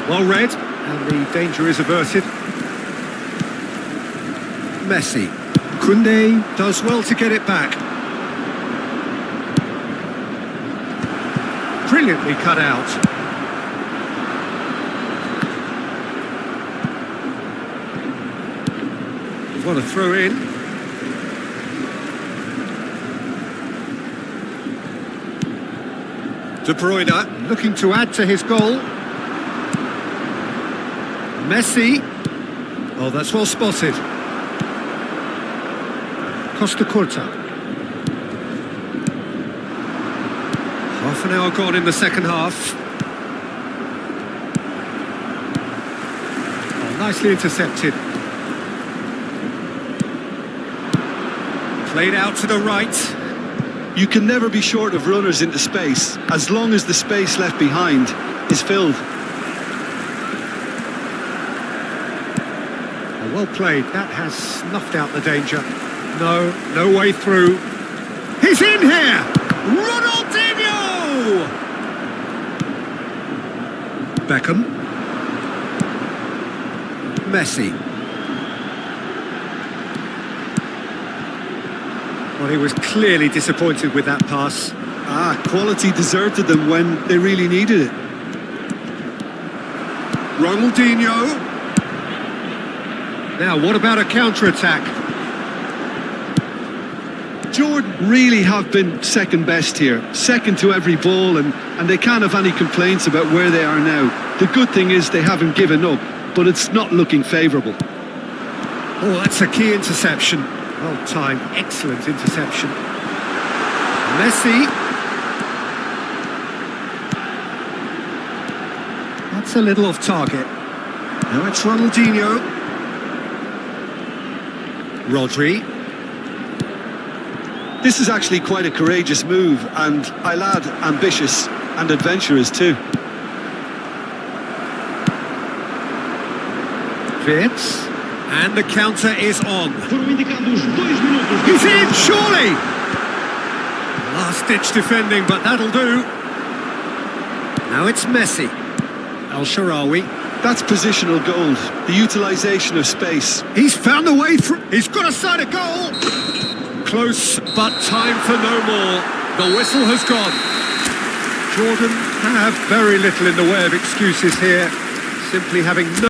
Well read, and the danger is averted. Messi. Koundé does well to get it back. Brilliantly cut out. What a throw in. De Bruyne looking to add to his goal. Messi. Oh, that's well spotted. Costa Curta. Half an hour gone in the second half. Oh, nicely intercepted. Played out to the right. You can never be short of runners into space, as long as the space left behind is filled. Oh, well played. That has snuffed out the danger. No way through. He's in here! Ronaldinho! Beckham. Messi. Well, he was clearly disappointed with that pass. Quality deserted them when they really needed it. Ronaldinho. Now, what about a counter-attack? Jordan really have been second best here, second to every ball, and they can't have any complaints about where they are now. The good thing is they haven't given up, but it's not looking favourable. Oh, that's a key interception. Well timed, excellent interception. Messi. That's a little off target. Now it's Ronaldinho. Rodri. This is actually quite a courageous move, and I'll add ambitious and adventurous too. Fitz. And the counter is on. Foram indicados 2 minutos. He's in, surely! Last-ditch defending, but that'll do. Now it's Messi. El-Shaarawy. That's positional goal, the utilisation of space. He's found a way through. He's got a side of goal. Close, but time for no more. The whistle has gone. Jordan have very little in the way of excuses here. Simply having no...